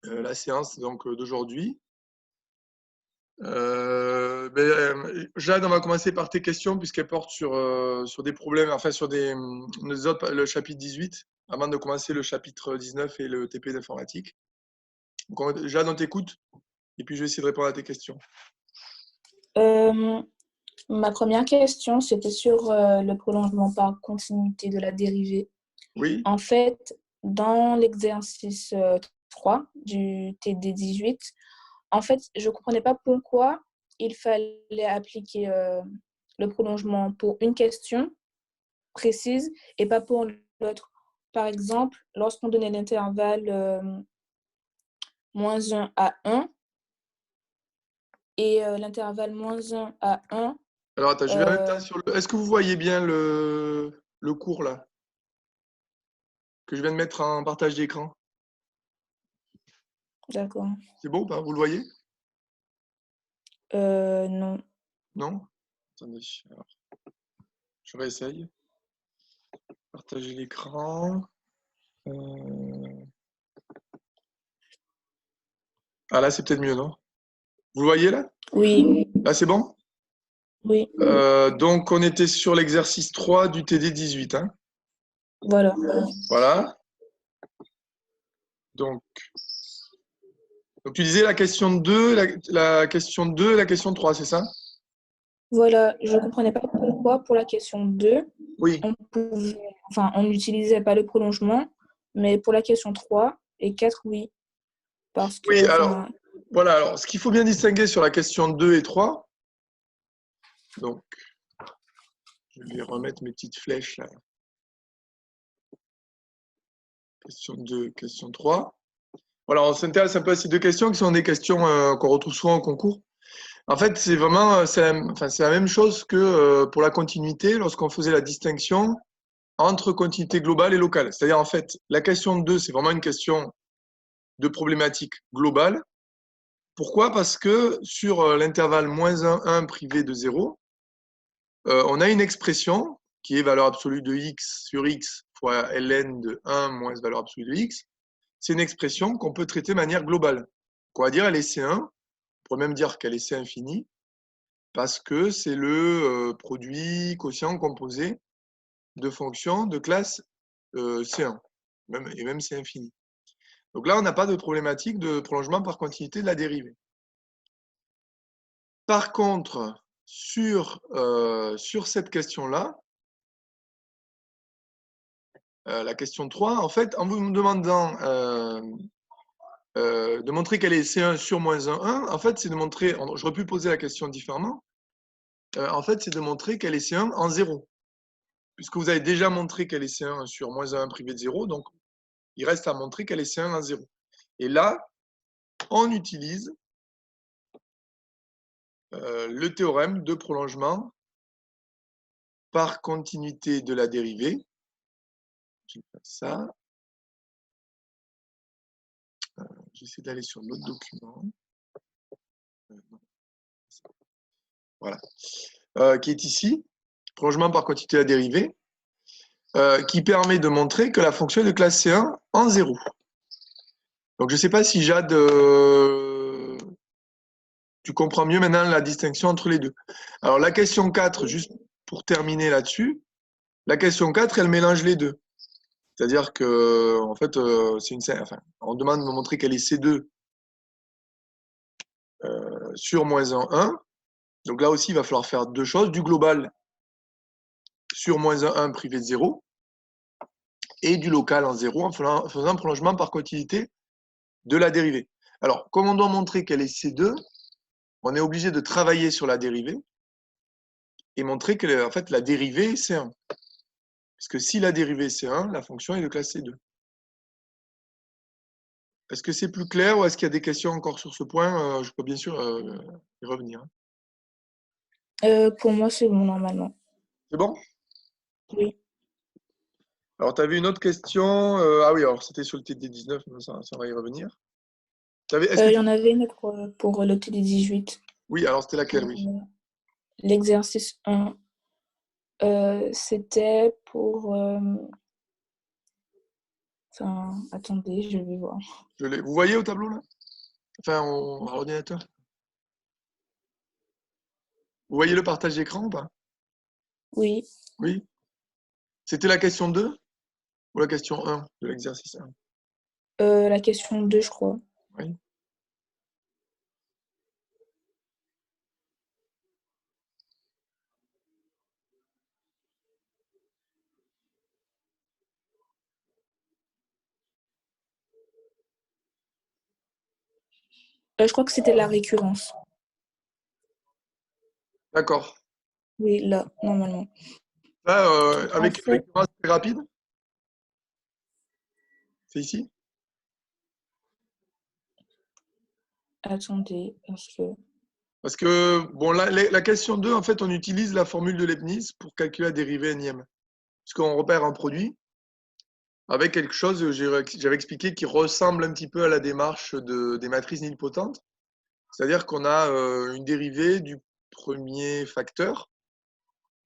la séance d'aujourd'hui. Jade, on va commencer par tes questions puisqu'elles portent sur des problèmes, enfin sur le chapitre 18, avant de commencer le chapitre 19 et le TP d'informatique. Jade, on t'écoute et puis je vais essayer de répondre à tes questions. Ma première question, c'était sur le prolongement par continuité de la dérivée. Oui. En fait, dans l'exercice 3 du TD18, en fait, je ne comprenais pas pourquoi il fallait appliquer le prolongement pour une question précise et pas pour l'autre. Par exemple, lorsqu'on donnait l'intervalle -1 à 1 et l'intervalle -1 à 1. Alors, attends, je vais en même temps sur le... Est-ce que vous voyez bien le cours, là, que je viens de mettre en partage d'écran? D'accord. C'est bon ou pas? Vous le voyez? Non. Non? Attendez, alors, je réessaye. Partager l'écran. Ah là, c'est peut-être mieux, non? Vous le voyez là? Oui. Là, c'est bon? Oui. Donc, on était sur l'exercice 3 du TD 18. Hein? Voilà. Voilà. Donc, tu disais la question 2, la question 2 et la question 3, c'est ça? Voilà, je ne comprenais pas pourquoi, pour la question 2, Oui. on n'utilisait pas le prolongement, mais pour la question 3 et 4, oui. Parce que, Oui, alors, voilà. Alors, ce qu'il faut bien distinguer sur la question 2 et 3, donc, je vais remettre mes petites flèches là. Question 2, question 3. Voilà, on s'intéresse un peu à ces deux questions qui sont des questions qu'on retrouve souvent au concours. En fait, c'est vraiment c'est la même chose que pour la continuité lorsqu'on faisait la distinction entre continuité globale et locale. C'est-à-dire, en fait, la question 2, c'est vraiment une question de problématique globale. Pourquoi? Parce que sur l'intervalle -1, 1 privé de 0, on a une expression qui est valeur absolue de x sur x fois ln de 1 moins valeur absolue de x. C'est une expression qu'on peut traiter de manière globale. On va dire elle est C1, on pourrait même dire qu'elle est C infini, parce que c'est le produit quotient composé de fonctions de classe C1, et même C infini. Donc là, on n'a pas de problématique de prolongement par continuité de la dérivée. Par contre, sur cette question-là, la question 3, en fait, en vous me demandant de montrer qu'elle est C1 sur -1, 1, en fait, c'est de montrer, j'aurais pu poser la question différemment, en fait, c'est de montrer qu'elle est C1 en 0. Puisque vous avez déjà montré qu'elle est C1 sur -1 privé de 0, donc il reste à montrer qu'elle est C1 en 0. Et là, on utilise le théorème de prolongement par continuité de la dérivée. Je vais faire ça. J'essaie d'aller sur l'autre document. Voilà. Qui est ici. Prolongement par continuité de la dérivée. Qui permet de montrer que la fonction est de classe C1 en 0. Donc, je ne sais pas si Jade, tu comprends mieux maintenant la distinction entre les deux. Alors, la question 4, juste pour terminer là-dessus, la question 4, elle mélange les deux. C'est-à-dire que, en fait, on demande de me montrer qu'elle est C2 sur -1, 1. Donc là aussi, il va falloir faire deux choses, du global sur -1, 1 privé de 0, et du local en 0 en faisant un prolongement par continuité de la dérivée. Alors, comme on doit montrer qu'elle est C2, on est obligé de travailler sur la dérivée et montrer que en fait, la dérivée, c'est 1. Puisque si la dérivée, c'est 1, la fonction est de classe C2. Est-ce que c'est plus clair ou est-ce qu'il y a des questions encore sur ce point? Je peux bien sûr y revenir. Pour moi, c'est bon, normalement. C'est bon? Oui. Alors, tu avais une autre question. Ah oui, alors c'était sur le TD19, ça va y revenir. Il y en avait une autre pour le TD18. Oui, alors c'était laquelle, oui? L'exercice 1. C'était pour... Enfin, attendez, je vais voir. Vous voyez au tableau, là? Enfin, à l'ordinateur? Vous voyez le partage d'écran ou pas? Oui, Oui. C'était la question 2 ou la question 1 de l'exercice 1? la question 2, je crois. Oui. Je crois que c'était la récurrence. D'accord. Oui, là, normalement. Là, En avec une fait, récurrence très rapide, c'est ici? attendez, parce que... Parce que, bon, la question 2, en fait, on utilise la formule de Leibniz pour calculer la dérivée énième. Parce qu'on repère un produit avec quelque chose, j'avais expliqué, qui ressemble un petit peu à la démarche des matrices nilpotentes. C'est-à-dire qu'on a une dérivée du premier facteur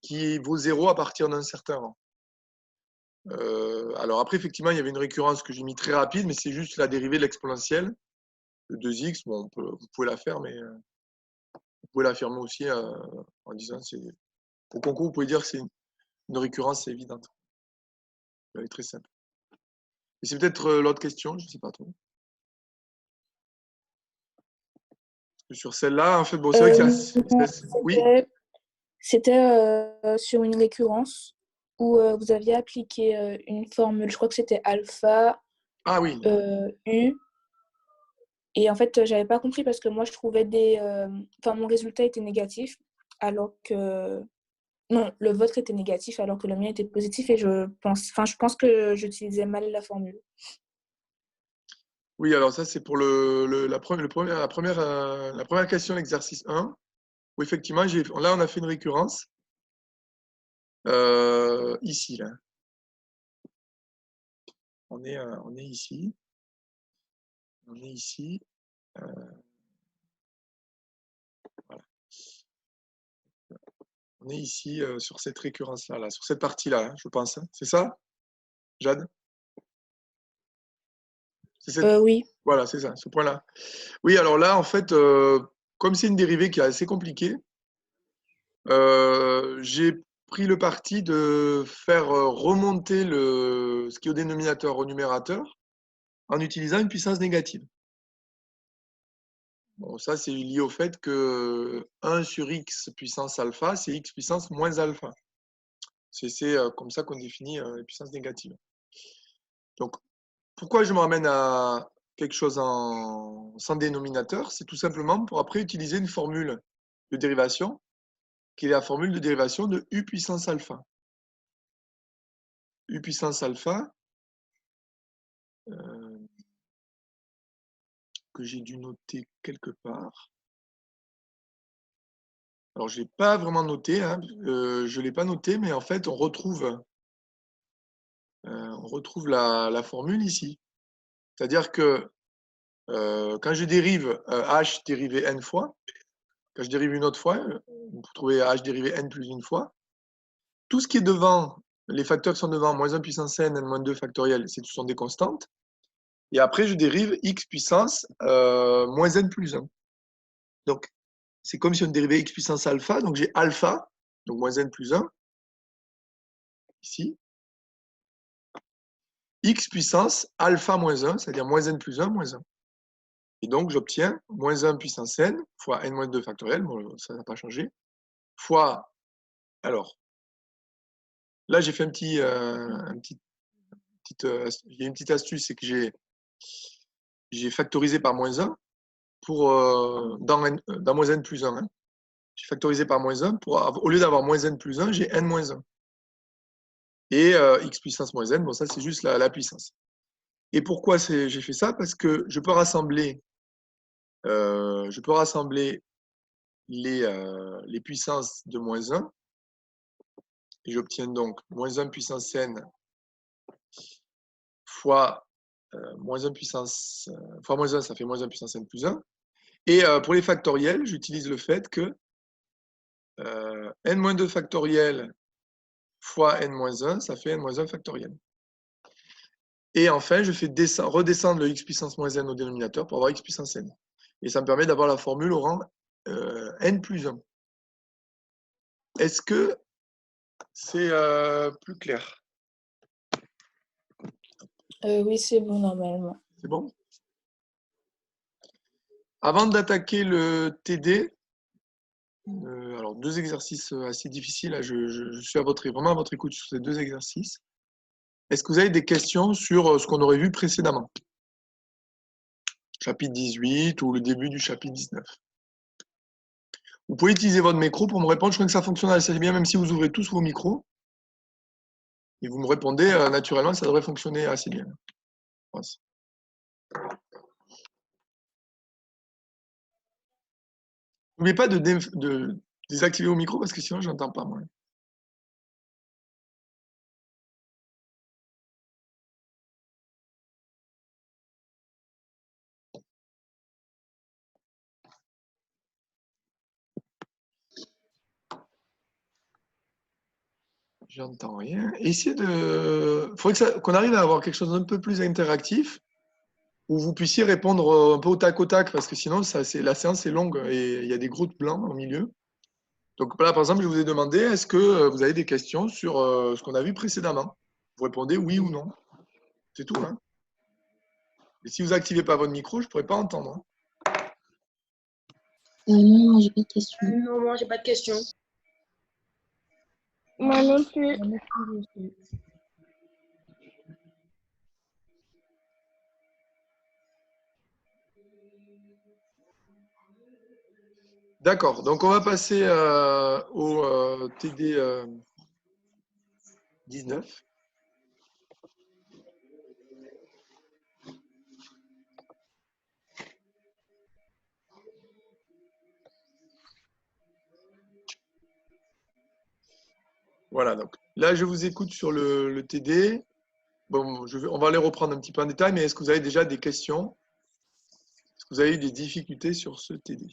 qui vaut 0 à partir d'un certain rang. Alors après, effectivement, il y avait une récurrence que j'ai mis très rapide, mais c'est juste la dérivée de l'exponentielle de 2x. Bon, vous pouvez la faire, mais vous pouvez l'affirmer aussi en disant, au concours, vous pouvez dire que c'est une récurrence évidente. Elle est très simple. Et c'est peut-être l'autre question, je ne sais pas trop. Parce que sur celle-là, en fait, bon, c'est vrai que non, oui. c'était sur une récurrence où vous aviez appliqué une formule, je crois que c'était alpha Ah oui. U. Et en fait, j'avais pas compris parce que moi, je trouvais enfin, mon résultat était négatif, alors que... Non, le vôtre était négatif, alors que le mien était positif, et je pense que j'utilisais mal la formule. Oui, alors ça, c'est pour la première question, l'exercice 1, où effectivement, là, on a fait une récurrence. Ici, là. On est ici. On est ici. Voilà. On est ici sur cette récurrence-là, là, sur cette partie-là, hein, je pense. Hein. C'est ça, Jade? Oui. Voilà, c'est ça, ce point-là. Oui, alors là, en fait, comme c'est une dérivée qui est assez compliquée, j'ai pris le parti de faire remonter ce qui est au dénominateur au numérateur en utilisant une puissance négative. Bon, ça, c'est lié au fait que 1 sur x puissance alpha, c'est x puissance moins alpha. C'est comme ça qu'on définit les puissances négatives. Donc, pourquoi je me ramène à quelque chose sans dénominateur? C'est tout simplement pour après utiliser une formule de dérivation, qui est la formule de dérivation de u puissance alpha. U puissance alpha, que j'ai dû noter quelque part. Alors, je ne l'ai pas vraiment noté, hein, je ne l'ai pas noté, mais en fait, on retrouve la formule ici. C'est-à-dire que quand je dérive h dérivé n fois, quand je dérive une autre fois, pour trouver h dérivé n plus une fois, tout ce qui est devant, les facteurs qui sont devant, moins 1 puissance n, n moins 2 factoriel, ce sont des constantes. Et après, je dérive x puissance moins n plus 1. Donc, c'est comme si on dérivait x puissance alpha. Donc, j'ai alpha, donc moins n plus 1, ici. X puissance alpha moins 1, c'est-à-dire moins n plus 1 moins 1. Et donc, j'obtiens moins 1 puissance n fois n moins 2 factoriel, bon, ça n'a pas changé, fois, alors, là, j'ai fait il y a une petite astuce, c'est que j'ai factorisé par moins 1 dans moins n plus 1. Hein. J'ai factorisé par moins 1 au lieu d'avoir moins n plus 1, j'ai n moins 1. Et x puissance moins n, bon, ça, c'est juste la puissance. Et pourquoi j'ai fait ça? Parce que je peux rassembler les puissances de moins 1, et j'obtiens donc moins 1 puissance n fois moins 1 puissance fois moins 1, ça fait moins 1 puissance n plus 1. Et pour les factoriels, j'utilise le fait que n moins 2 factoriel fois n moins 1, ça fait n moins 1 factoriel. Et enfin, je fais redescendre le x puissance moins n au dénominateur pour avoir x puissance n. Et ça me permet d'avoir la formule au rang n plus 1. Est-ce que c'est plus clair? Oui, c'est bon normalement. C'est bon? Avant d'attaquer le TD, alors 2 exercices assez difficiles, là, je suis vraiment à votre écoute sur ces 2 exercices. Est-ce que vous avez des questions sur ce qu'on aurait vu précédemment? Chapitre 18 ou le début du chapitre 19. Vous pouvez utiliser votre micro pour me répondre. Je crois que ça fonctionne assez bien, même si vous ouvrez tous vos micros. Et vous me répondez naturellement, ça devrait fonctionner assez bien. Je pense. N'oubliez pas de désactiver vos micros parce que sinon, je n'entends pas, moi. J'entends rien. Essayez de. Il faudrait qu'on arrive à avoir quelque chose d'un peu plus interactif où vous puissiez répondre un peu au tac parce que sinon, la séance est longue et il y a des groupes blancs au milieu. Donc là, par exemple, je vous ai demandé est-ce que vous avez des questions sur ce qu'on a vu précédemment? Vous répondez oui ou non. C'est tout. Hein. Et si vous n'activez pas votre micro, je ne pourrais pas entendre. Non, j'ai pas de questions. Non, moi, j'ai pas de questions. Moi non plus. D'accord, donc on va passer au TD 19. Voilà, donc là je vous écoute sur le TD. Bon, on va les reprendre un petit peu en détail, mais est-ce que vous avez déjà des questions? Est-ce que vous avez eu des difficultés sur ce TD?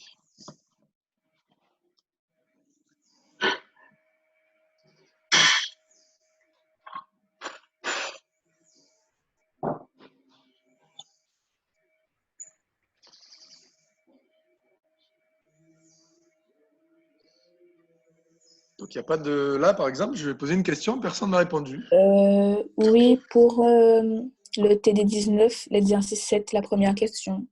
Donc il n'y a pas de... Là, par exemple, je vais poser une question, personne n'a répondu. Oui, pour le TD19, l'exercice 7, la première question.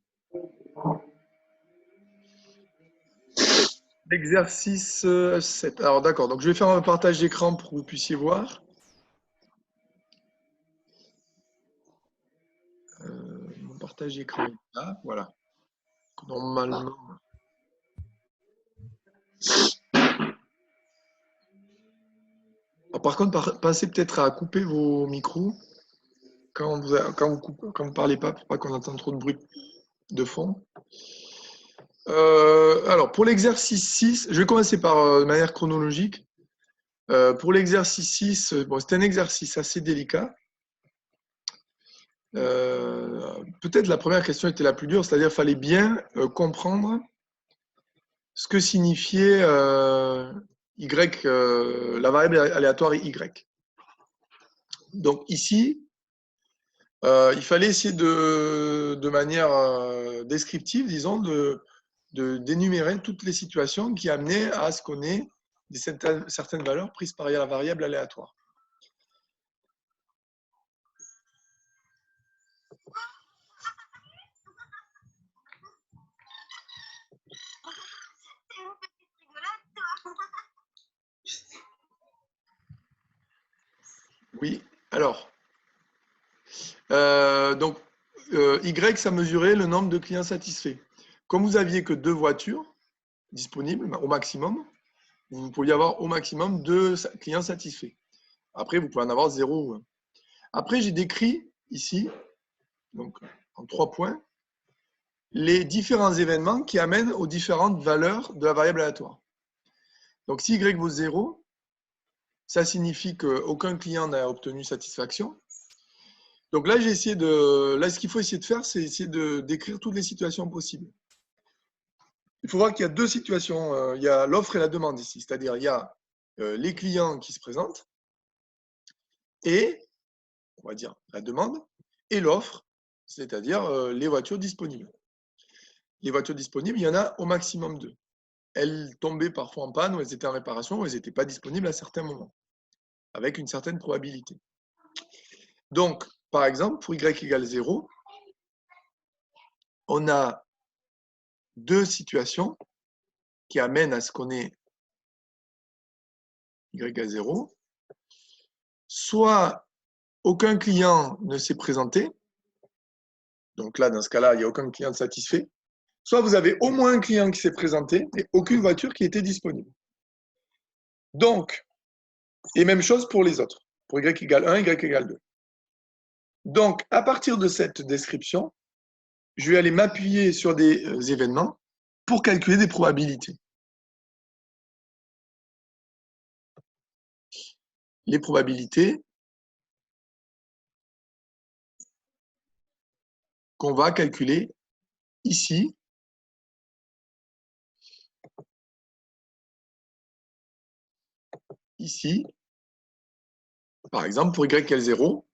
L'exercice 7. Alors d'accord, donc je vais faire un partage d'écran pour que vous puissiez voir. Mon partage d'écran est là, voilà. Normalement. Alors, par contre, pensez peut-être à couper vos micros quand vous parlez pas, pour pas qu'on entende trop de bruit de fond. Alors, pour l'exercice 6, je vais commencer par de manière chronologique. Pour l'exercice 6, bon, c'est un exercice assez délicat. Peut-être la première question était la plus dure, c'est-à-dire qu'il fallait bien comprendre ce que signifiait y, la variable aléatoire y. Donc ici, il fallait essayer de manière descriptive, disons, d'énumérer toutes les situations qui amenaient à ce qu'on ait certaines valeurs prises par la variable aléatoire. Oui, alors, Y, ça mesurait le nombre de clients satisfaits. Comme vous n'aviez que 2 voitures disponibles au maximum, vous pouviez avoir au maximum 2 clients satisfaits. Après, vous pouvez en avoir 0 ou 1. Après, j'ai décrit ici, donc en 3 points, les différents événements qui amènent aux différentes valeurs de la variable aléatoire. Donc, si Y vaut 0, ça signifie qu'aucun client n'a obtenu satisfaction. Donc là, ce qu'il faut essayer de faire, c'est essayer de décrire toutes les situations possibles. Il faut voir qu'il y a 2 situations. Il y a l'offre et la demande ici. C'est-à-dire, il y a les clients qui se présentent et, on va dire, la demande. et l'offre, c'est-à-dire les voitures disponibles. Les voitures disponibles, il y en a au maximum 2. Elles tombaient parfois en panne, ou elles étaient en réparation, ou elles n'étaient pas disponibles à certains moments, avec une certaine probabilité. Donc, par exemple, pour y égale 0, on a 2 situations qui amènent à ce qu'on ait y égale 0. Soit aucun client ne s'est présenté, donc là, dans ce cas-là, il n'y a aucun client satisfait. Soit vous avez au moins un client qui s'est présenté et aucune voiture qui était disponible. Donc, et même chose pour les autres, pour y égale 1, y égale 2. Donc, à partir de cette description, je vais aller m'appuyer sur des événements pour calculer des probabilités. Les probabilités qu'on va calculer ici. Ici, par exemple, pour y égale 0.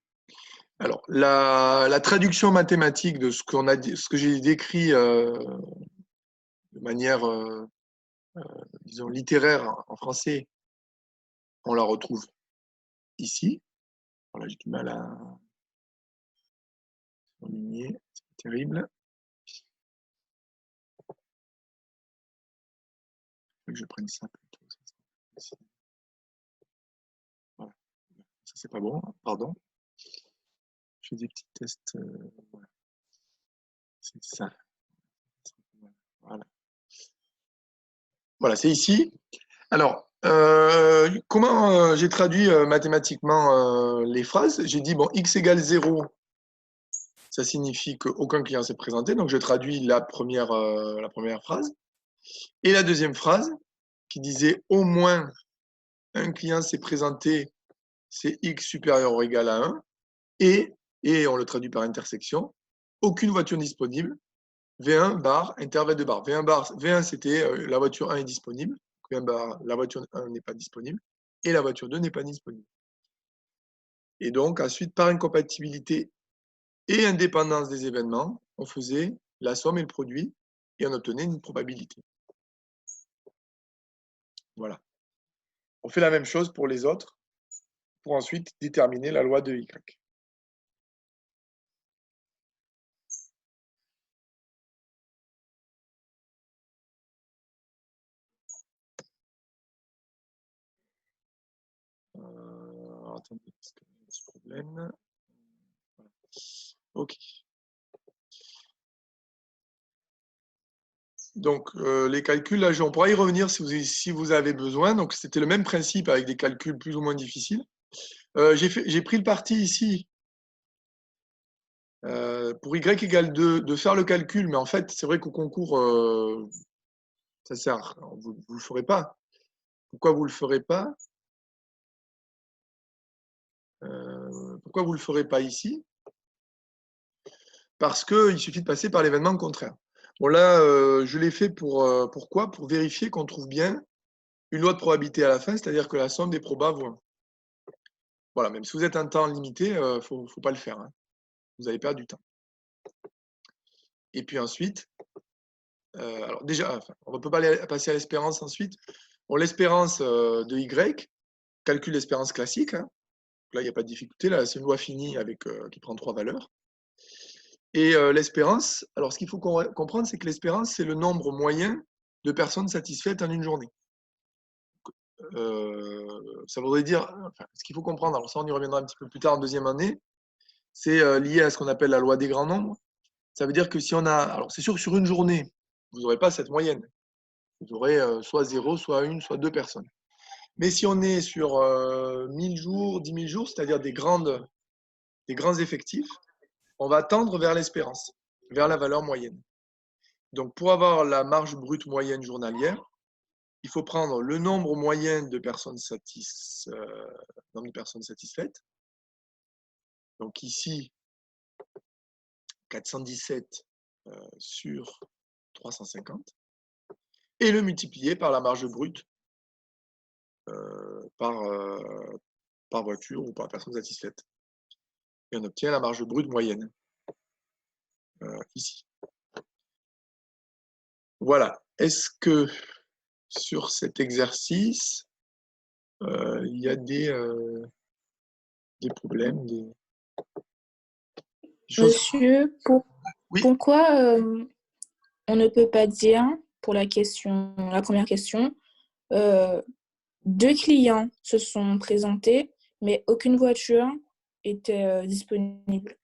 Alors, la traduction mathématique de ce qu'on a dit, ce que j'ai décrit de manière, disons, littéraire en français, on la retrouve ici. Voilà, j'ai du mal à souligner, c'est terrible. Il faut que je prenne ça plutôt. Voilà. Ça, c'est pas bon, pardon. Je fais des petits tests. Voilà. C'est ça. Voilà. Voilà, c'est ici. Alors, comment j'ai traduit mathématiquement les phrases? J'ai dit, bon, x égale 0, ça signifie qu'aucun client s'est présenté. Donc, je traduis la première phrase. Et la deuxième phrase, qui disait au moins un client s'est présenté, c'est x supérieur ou égal à 1. Et on le traduit par intersection, aucune voiture disponible, V1 bar, intervalle de barre. V1 c'était la voiture 1 est disponible, V1 bar, la voiture 1 n'est pas disponible, et la voiture 2 n'est pas disponible. Et donc, ensuite, par incompatibilité et indépendance des événements, on faisait la somme et le produit, et on obtenait une probabilité. Voilà. On fait la même chose pour les autres, pour ensuite déterminer la loi de Y. Attendez, parce qu'il y a ce problème. Voilà. OK. Donc, les calculs, là, on pourra y revenir si vous avez besoin. Donc, c'était le même principe avec des calculs plus ou moins difficiles. J'ai pris le parti ici, pour y égale 2, de faire le calcul, mais en fait, c'est vrai qu'au concours, ça sert, vous ne le ferez pas. Pourquoi vous ne le ferez pas? Pourquoi vous ne le ferez pas ici? Parce qu'il suffit de passer par l'événement contraire. Bon, là, je l'ai fait pourquoi? Pour vérifier qu'on trouve bien une loi de probabilité à la fin, c'est-à-dire que la somme des probas vaut 1. Voilà, même si vous êtes un temps limité, il ne faut pas le faire, hein. Vous allez perdre du temps. Et puis ensuite, alors déjà, enfin, on ne peut pas passer à l'espérance ensuite. Bon, l'espérance de Y, calcul l'espérance classique, hein. Là, il n'y a pas de difficulté, là, c'est une loi finie avec, qui prend 3 valeurs. Et l'espérance, alors ce qu'il faut comprendre, c'est que l'espérance, c'est le nombre moyen de personnes satisfaites en une journée. Ça voudrait dire, enfin, ce qu'il faut comprendre, alors ça on y reviendra un petit peu plus tard en deuxième année, c'est lié à ce qu'on appelle la loi des grands nombres. Ça veut dire que si on a, alors c'est sûr que sur une journée, vous n'aurez pas cette moyenne. Vous aurez soit 0, soit 1, soit 2 personnes. Mais si on est sur 1000 jours, 10 000 jours, c'est-à-dire des grands effectifs, on va tendre vers l'espérance, vers la valeur moyenne. Donc pour avoir la marge brute moyenne journalière, il faut prendre le nombre moyen de personnes satisfaites. Donc ici, 417 sur 350. Et le multiplier par la marge brute par voiture ou par personne satisfaite. Et on obtient la marge brute moyenne. Ici. Voilà. Est-ce que sur cet exercice, il y a des problèmes, des choses... Monsieur, Oui. pourquoi on ne peut pas dire, pour la première question, 2 clients se sont présentés, mais aucune voiture était disponible?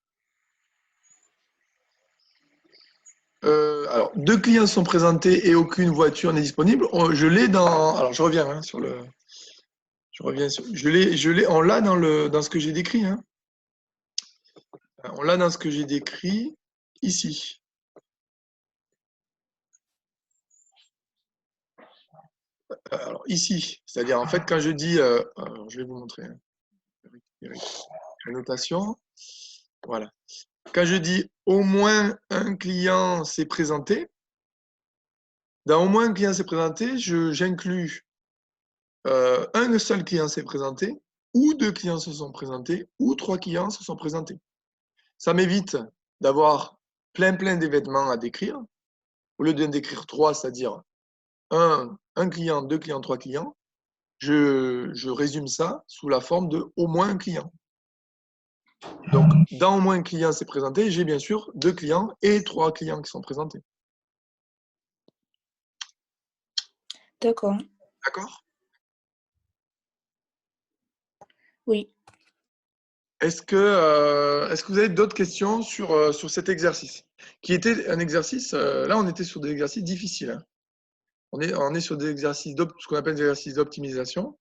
Alors, 2 clients sont présentés et aucune voiture n'est disponible. Je l'ai dans... Alors, je reviens hein, sur le... Je reviens sur... On l'a dans ce que j'ai décrit. Hein. On l'a dans ce que j'ai décrit ici. Alors, ici, c'est-à-dire, en fait, quand je dis... alors, je vais vous montrer. Hein. La notation. Voilà. Quand je dis au moins un client s'est présenté, dans au moins un client s'est présenté, j'inclus un seul client s'est présenté, ou 2 clients se sont présentés, ou 3 clients se sont présentés. Ça m'évite d'avoir plein d'événements à décrire. Au lieu de décrire 3, c'est-à-dire un client, 2 clients, 3 clients, je résume ça sous la forme de au moins un client. Donc, dans au moins un client s'est présenté, j'ai bien sûr 2 clients et 3 clients qui sont présentés. D'accord. D'accord? Oui. Est-ce que vous avez d'autres questions sur cet exercice? Qui était un exercice, là on était sur des exercices difficiles. Hein. On est sur des exercices, ce qu'on appelle des exercices d'optimisation.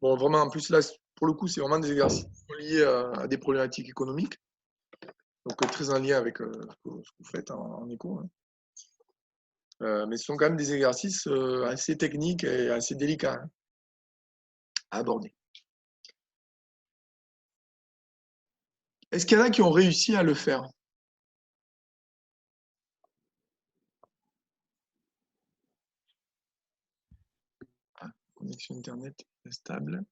Bon, vraiment, en plus là, pour le coup, c'est vraiment des exercices liés à des problématiques économiques. Donc très en lien avec ce que vous faites en éco. Hein. Mais ce sont quand même des exercices assez techniques et assez délicats hein, à aborder. Est-ce qu'il y en a qui ont réussi à le faire? Ah, connexion Internet stable.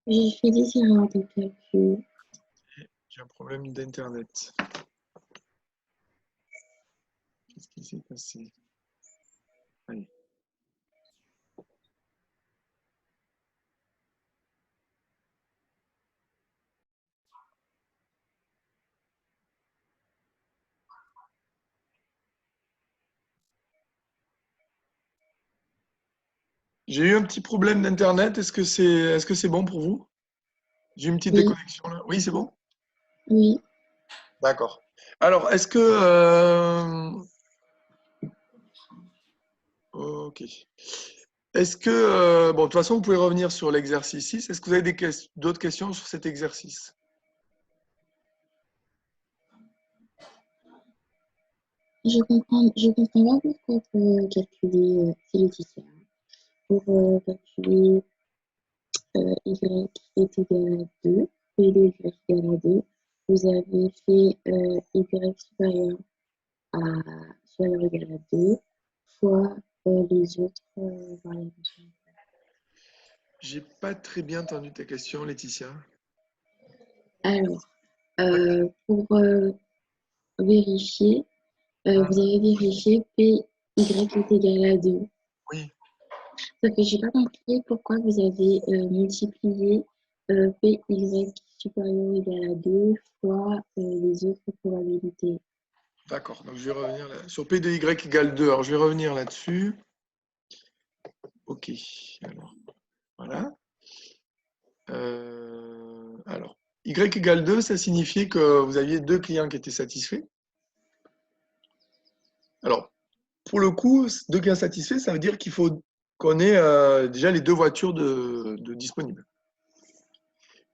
J'ai fait des erreurs de calcul. J'ai un problème d'Internet. Qu'est-ce qui s'est passé? Allez. J'ai eu un petit problème d'Internet. Est-ce que c'est bon pour vous? J'ai une petite Oui, déconnexion là. Oui, c'est bon? oui. D'accord. Alors, est-ce que... ok. Est-ce que... bon, de toute façon, vous pouvez revenir sur l'exercice 6. Est-ce que vous avez d'autres questions sur cet exercice? Je comprends pas pourquoi pour calculer, c'est Laetitia, hein. Pour calculer y est égal à 2, P de y égal à 2, vous avez fait y supérieur ou égal à 2 fois les autres variables. J'ai pas très bien entendu ta question, Laetitia. Alors, pour vérifier, Ah, vous avez vérifié P, Y est égal à 2. oui. Sauf que je n'ai pas compris pourquoi vous avez multiplié P, Y supérieur ou égal à 2 fois les autres probabilités. D'accord. Donc, je vais revenir là. Sur P de Y égale 2. Alors, je vais revenir là-dessus. Ok. Alors, voilà. Alors, Y égale 2, ça signifiait que vous aviez 2 clients qui étaient satisfaits. Alors, pour le coup, 2 clients satisfaits, ça veut dire qu'il faut qu'on ait déjà les 2 voitures de disponibles.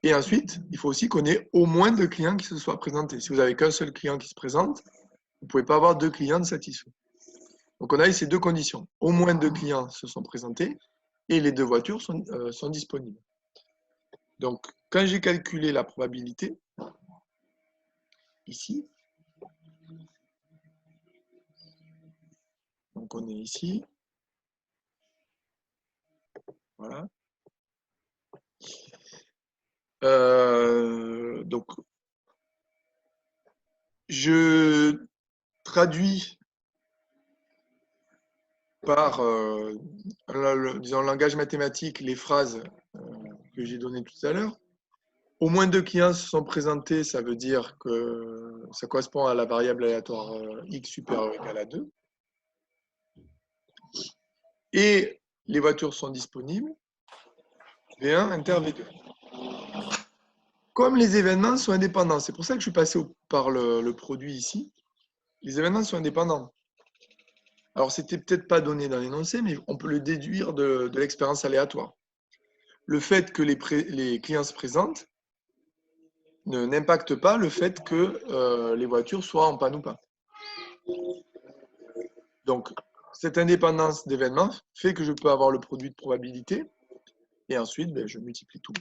Et ensuite, il faut aussi qu'on ait au moins 2 clients qui se soient présentés. Si vous n'avez qu'un seul client qui se présente, vous ne pouvez pas avoir 2 clients de satisfaits. Donc, on a eu ces 2 conditions. Au moins 2 clients se sont présentés et les 2 voitures sont disponibles. Donc, quand j'ai calculé la probabilité, ici, donc on est ici, voilà, Donc, je traduis par, disons, langage mathématique les phrases que j'ai données tout à l'heure. Au moins 2 clients se sont présentés, ça veut dire que ça correspond à la variable aléatoire x supérieur ou égal à 2. Et les voitures sont disponibles, V1 inter V2. Comme les événements sont indépendants, c'est pour ça que je suis passé par le produit ici, les événements sont indépendants. Alors, c'était peut-être pas donné dans l'énoncé, mais on peut le déduire de l'expérience aléatoire. Le fait que les clients se présentent n'impacte pas le fait que les voitures soient en panne ou pas. Donc, cette indépendance d'événements fait que je peux avoir le produit de probabilité et ensuite, ben, je multiplie tout.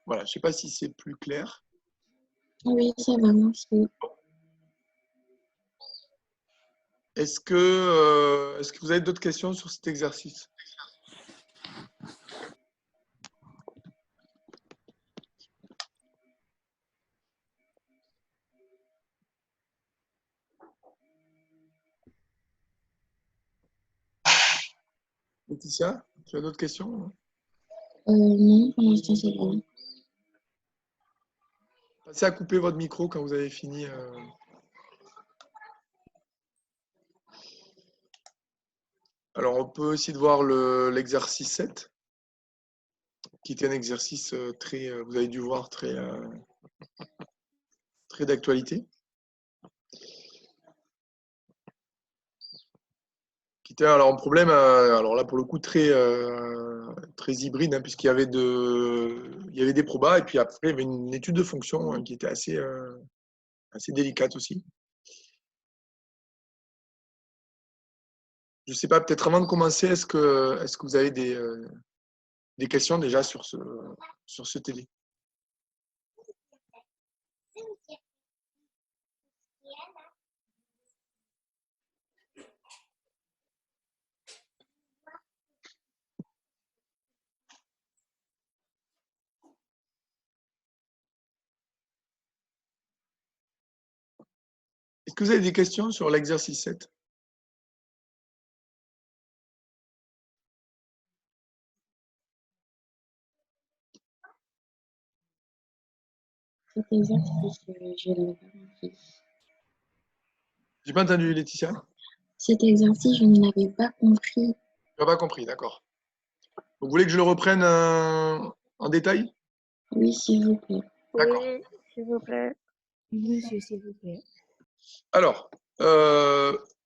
Voilà, je ne sais pas si c'est plus clair. Oui, ça va, merci. Est-ce que vous avez d'autres questions sur cet exercice? Laetitia, tu as d'autres questions? Non, pour l'instant, c'est bon. Passez à couper votre micro quand vous avez fini. Alors, on peut aussi voir l'exercice 7, qui était un exercice très, vous avez dû voir, très d'actualité. Qui était alors un problème, alors là pour le coup très hybride, hein, puisqu'il y avait des probas et puis après il y avait une étude de fonction hein, qui était assez délicate aussi. Je ne sais pas, peut-être avant de commencer, est-ce que vous avez des questions déjà sur ce TD? Est-ce que vous avez des questions sur l'exercice 7? Cet exercice, je ne l'avais pas compris. J'ai pas entendu, Laetitia. Cet exercice, je ne l'avais pas compris. Je n'ai pas compris, d'accord. Vous voulez que je le reprenne en détail? Oui, s'il vous plaît. D'accord. Oui, s'il vous plaît. Oui, monsieur, s'il vous plaît. Alors,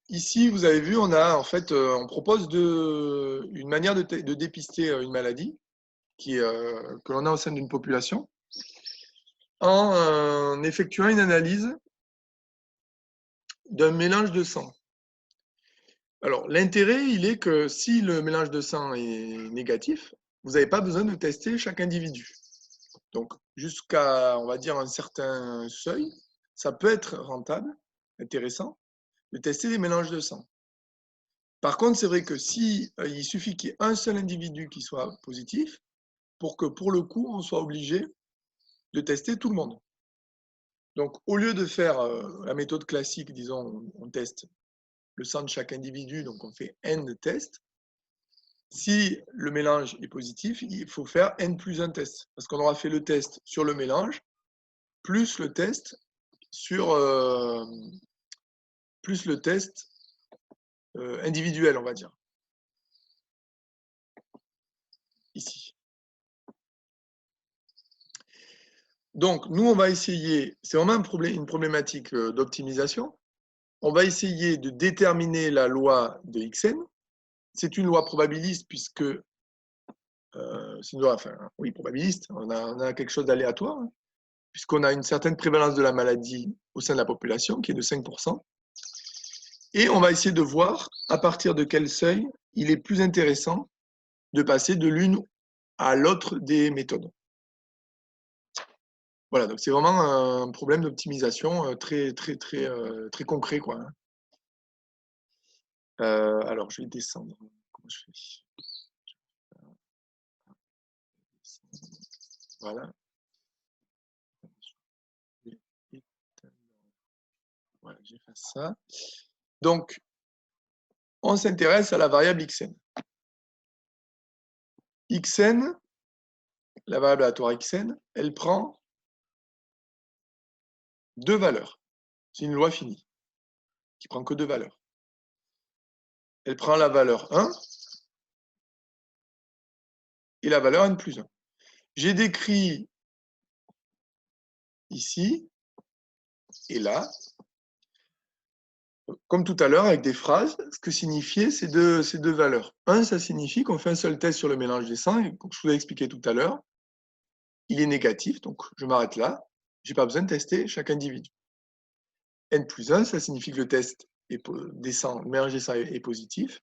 ici, vous avez vu, on a en fait, on propose une manière de dépister une maladie que l'on a au sein d'une population en effectuant une analyse d'un mélange de sang. Alors, l'intérêt, il est que si le mélange de sang est négatif, vous n'avez pas besoin de tester chaque individu. Donc, jusqu'à, on va dire, un certain seuil, ça peut être rentable, intéressant, de tester des mélanges de sang. Par contre, c'est vrai que si il suffit qu'il y ait un seul individu qui soit positif, pour que pour le coup, on soit obligé de tester tout le monde. Donc, au lieu de faire la méthode classique, disons, on teste le sang de chaque individu, donc on fait N tests. Si le mélange est positif, il faut faire N plus 1 test, parce qu'on aura fait le test sur le mélange, plus le test sur individuel, on va dire. Ici. Donc, nous, on va essayer, c'est vraiment une problématique d'optimisation. On va essayer de déterminer la loi de Xn. C'est une loi probabiliste puisque c'est une loi, enfin, oui, probabiliste. On a quelque chose d'aléatoire, hein, puisqu'on a une certaine prévalence de la maladie au sein de la population qui est de 5%. Et on va essayer de voir à partir de quel seuil il est plus intéressant de passer de l'une à l'autre des méthodes. Voilà, donc c'est vraiment un problème d'optimisation très concret, quoi. Alors, je vais descendre. Comment je fais? Voilà. Voilà, j'efface ça. Donc, on s'intéresse à la variable xn. Xn, la variable aléatoire xn, elle prend deux valeurs. C'est une loi finie qui prend que deux valeurs. Elle prend la valeur 1 et la valeur n plus 1. J'ai décrit ici et là, comme tout à l'heure, avec des phrases, ce que signifiaient ces deux valeurs. 1, ça signifie qu'on fait un seul test sur le mélange des sangs, et comme je vous l'ai expliqué tout à l'heure, il est négatif, donc je m'arrête là. Je n'ai pas besoin de tester chaque individu. N plus 1, ça signifie que le test des sangs, le mélange des sangs est positif.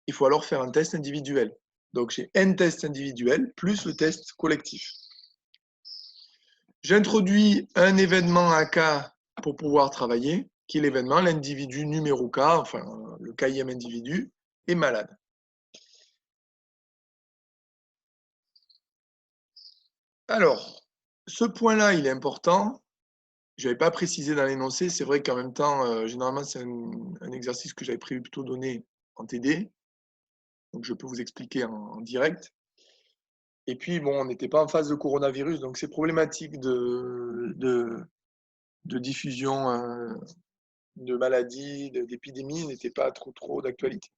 Il faut alors faire un test individuel. Donc j'ai n tests individuels plus le test collectif. J'introduis un événement AK pour pouvoir travailler, qui est l'événement, l'individu numéro K, enfin le Kème individu, est malade. Alors, ce point-là, il est important. Je n'avais pas précisé dans l'énoncé. C'est vrai qu'en même temps, généralement, c'est un exercice que j'avais prévu plutôt donner en TD. Donc, je peux vous expliquer en direct. Et puis, bon, on n'était pas en phase de coronavirus, donc ces problématiques de diffusion de maladies, d'épidémies n'étaient pas trop d'actualité.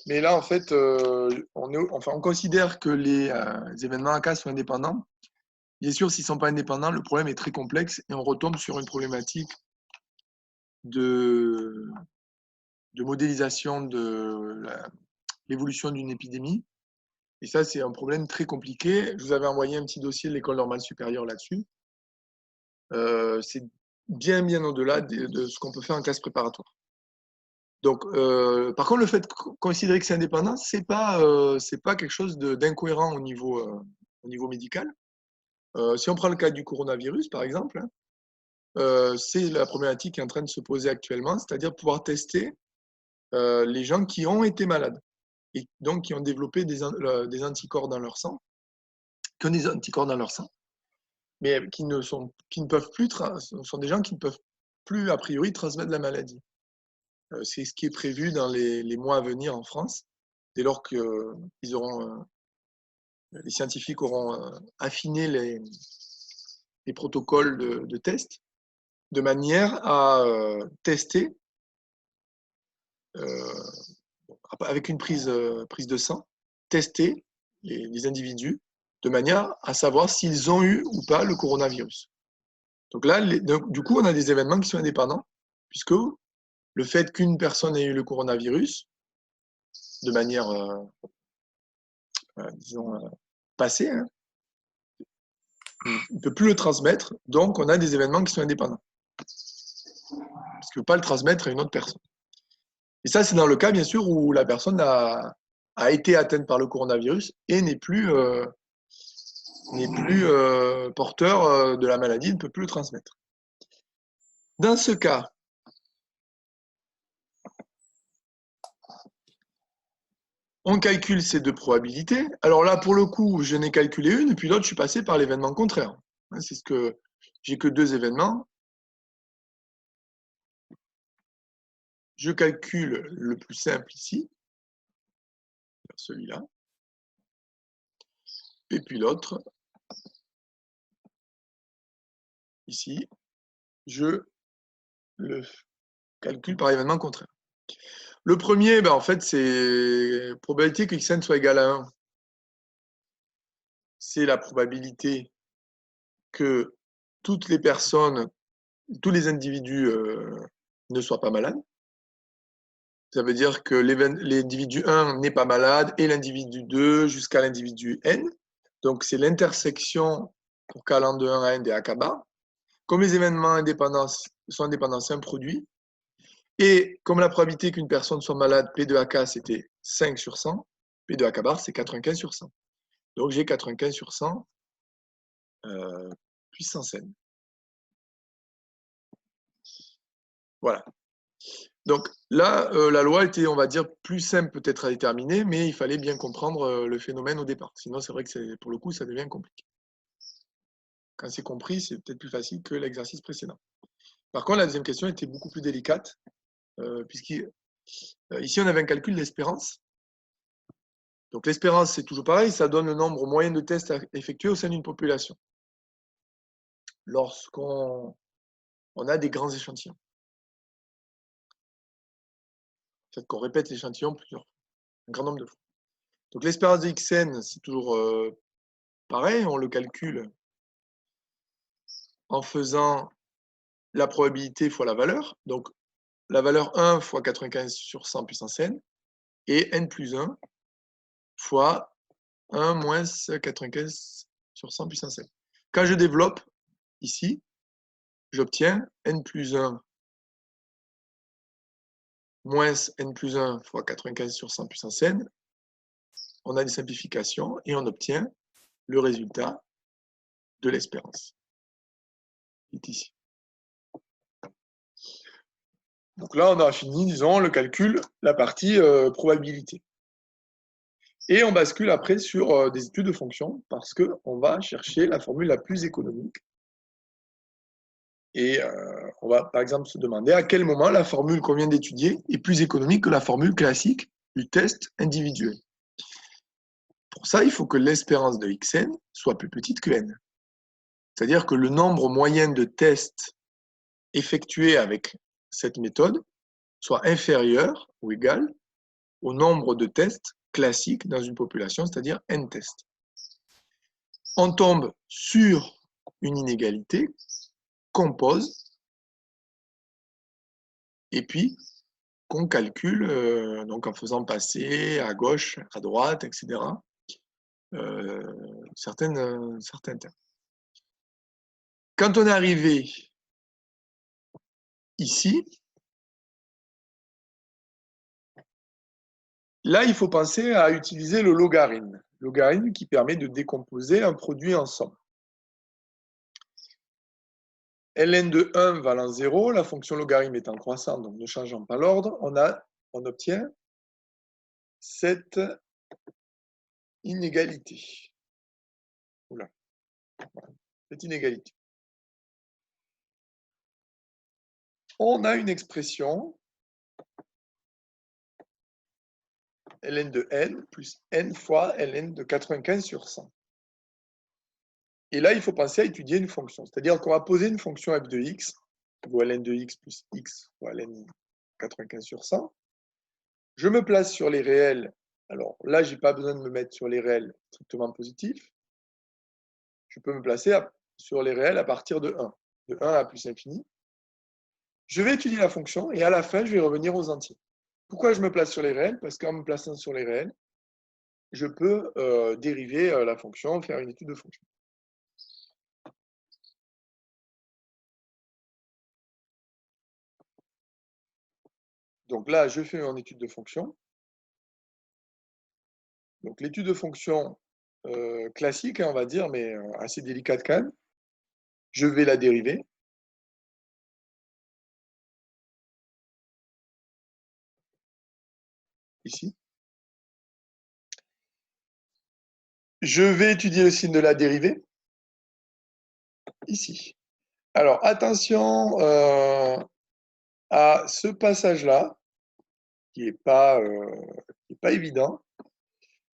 Mais là, en fait, on considère que les événements AK sont indépendants. Bien sûr, s'ils ne sont pas indépendants, le problème est très complexe et on retombe sur une problématique de modélisation de l'évolution d'une épidémie. Et ça, c'est un problème très compliqué. Je vous avais envoyé un petit dossier de l'École normale supérieure là-dessus. C'est bien au-delà de ce qu'on peut faire en classe préparatoire. Donc, par contre, le fait de considérer que c'est indépendant, c'est pas quelque chose d'incohérent au niveau médical. Si on prend le cas du coronavirus, par exemple, c'est la problématique qui est en train de se poser actuellement, c'est-à-dire pouvoir tester les gens qui ont été malades et donc qui ont développé des anticorps dans leur sang, mais qui ne peuvent plus, sont des gens qui ne peuvent plus a priori transmettre la maladie. C'est ce qui est prévu dans les mois à venir en France, dès lors que les scientifiques auront affiné les protocoles de test, de manière à tester avec une prise de sang, tester les individus de manière à savoir s'ils ont eu ou pas le coronavirus. Donc là, du coup, on a des événements qui sont indépendants, puisque le fait qu'une personne ait eu le coronavirus, de manière, disons, passée, hein, il ne peut plus le transmettre, donc on a des événements qui sont indépendants. Parce qu'il ne peut pas le transmettre à une autre personne. Et ça, c'est dans le cas, bien sûr, où la personne a été atteinte par le coronavirus et n'est plus porteur de la maladie, ne peut plus le transmettre. Dans ce cas, on calcule ces deux probabilités. Alors là, pour le coup, je n'ai calculé une, et puis l'autre, je suis passé par l'événement contraire. C'est ce que j'ai que deux événements. Je calcule le plus simple ici, celui-là. Et puis l'autre, ici, je le calcule par événement contraire. Le premier, en fait, c'est probabilité que xn soit égal à 1. C'est la probabilité que toutes les personnes, tous les individus ne soient pas malades. Ça veut dire que l'individu 1 n'est pas malade et l'individu 2 jusqu'à l'individu n. Donc, c'est l'intersection pour k allant de 1 à n des AK bar. Comme les événements sont indépendants, c'est un produit. Et comme la probabilité qu'une personne soit malade, P de AK, c'était 5 sur 100, P de AK bar, c'est 95 sur 100. Donc, j'ai 95 sur 100 puissance n. Voilà. Donc là, la loi était, on va dire, plus simple peut-être à déterminer, mais il fallait bien comprendre le phénomène au départ. Sinon, c'est vrai que pour le coup, ça devient compliqué. Quand c'est compris, c'est peut-être plus facile que l'exercice précédent. Par contre, la deuxième question était beaucoup plus délicate, puisqu'ici, on avait un calcul d'espérance. Donc l'espérance, c'est toujours pareil, ça donne le nombre moyen de tests à effectuer au sein d'une population. Lorsqu'on a des grands échantillons. Peut-être qu'on répète l'échantillon plusieurs fois, un grand nombre de fois. Donc l'espérance de Xn, c'est toujours pareil, on le calcule en faisant la probabilité fois la valeur. Donc la valeur 1 fois 95 sur 100 puissance n, et n plus 1 fois 1 moins 95 sur 100 puissance n. Quand je développe ici, j'obtiens n plus 1 moins n plus 1 fois 95 sur 100 puissance n. On a des simplifications et on obtient le résultat de l'espérance. Il est ici. Donc là, on a fini, disons, le calcul, la partie probabilité. Et on bascule après sur des études de fonctions parce qu'on va chercher la formule la plus économique. Et on va par exemple se demander à quel moment la formule qu'on vient d'étudier est plus économique que la formule classique du test individuel. Pour ça, il faut que l'espérance de Xn soit plus petite que n. C'est-à-dire que le nombre moyen de tests effectués avec cette méthode soit inférieur ou égal au nombre de tests classiques dans une population, c'est-à-dire n tests. On tombe sur une inégalité qu'on pose et puis qu'on calcule donc en faisant passer à gauche, à droite, etc. Certains termes. Quand on est arrivé ici, là, il faut penser à utiliser le logarithme. Logarithme qui permet de décomposer un produit en somme. Ln de 1 valant 0, la fonction logarithme étant croissante, donc ne changeant pas l'ordre, on obtient cette inégalité. Oula. Cette inégalité. On a une expression ln de n plus n fois ln de 95 sur 100. Et là, il faut penser à étudier une fonction. C'est-à-dire qu'on va poser une fonction f de x, ou ln de x plus x fois ln 95 sur 100. Je me place sur les réels. Alors là, je n'ai pas besoin de me mettre sur les réels strictement positifs. Je peux me placer sur les réels à partir de 1. De 1 à plus infini. Je vais étudier la fonction et à la fin, je vais revenir aux entiers. Pourquoi je me place sur les réels? Parce qu'en me plaçant sur les réels, je peux dériver la fonction, faire une étude de fonction. Donc là, je fais mon étude de fonction. Donc l'étude de fonction classique, on va dire, mais assez délicate quand même. Je vais la dériver. Ici. Je vais étudier le signe de la dérivée. Ici. Alors, attention à ce passage-là, qui n'est pas évident.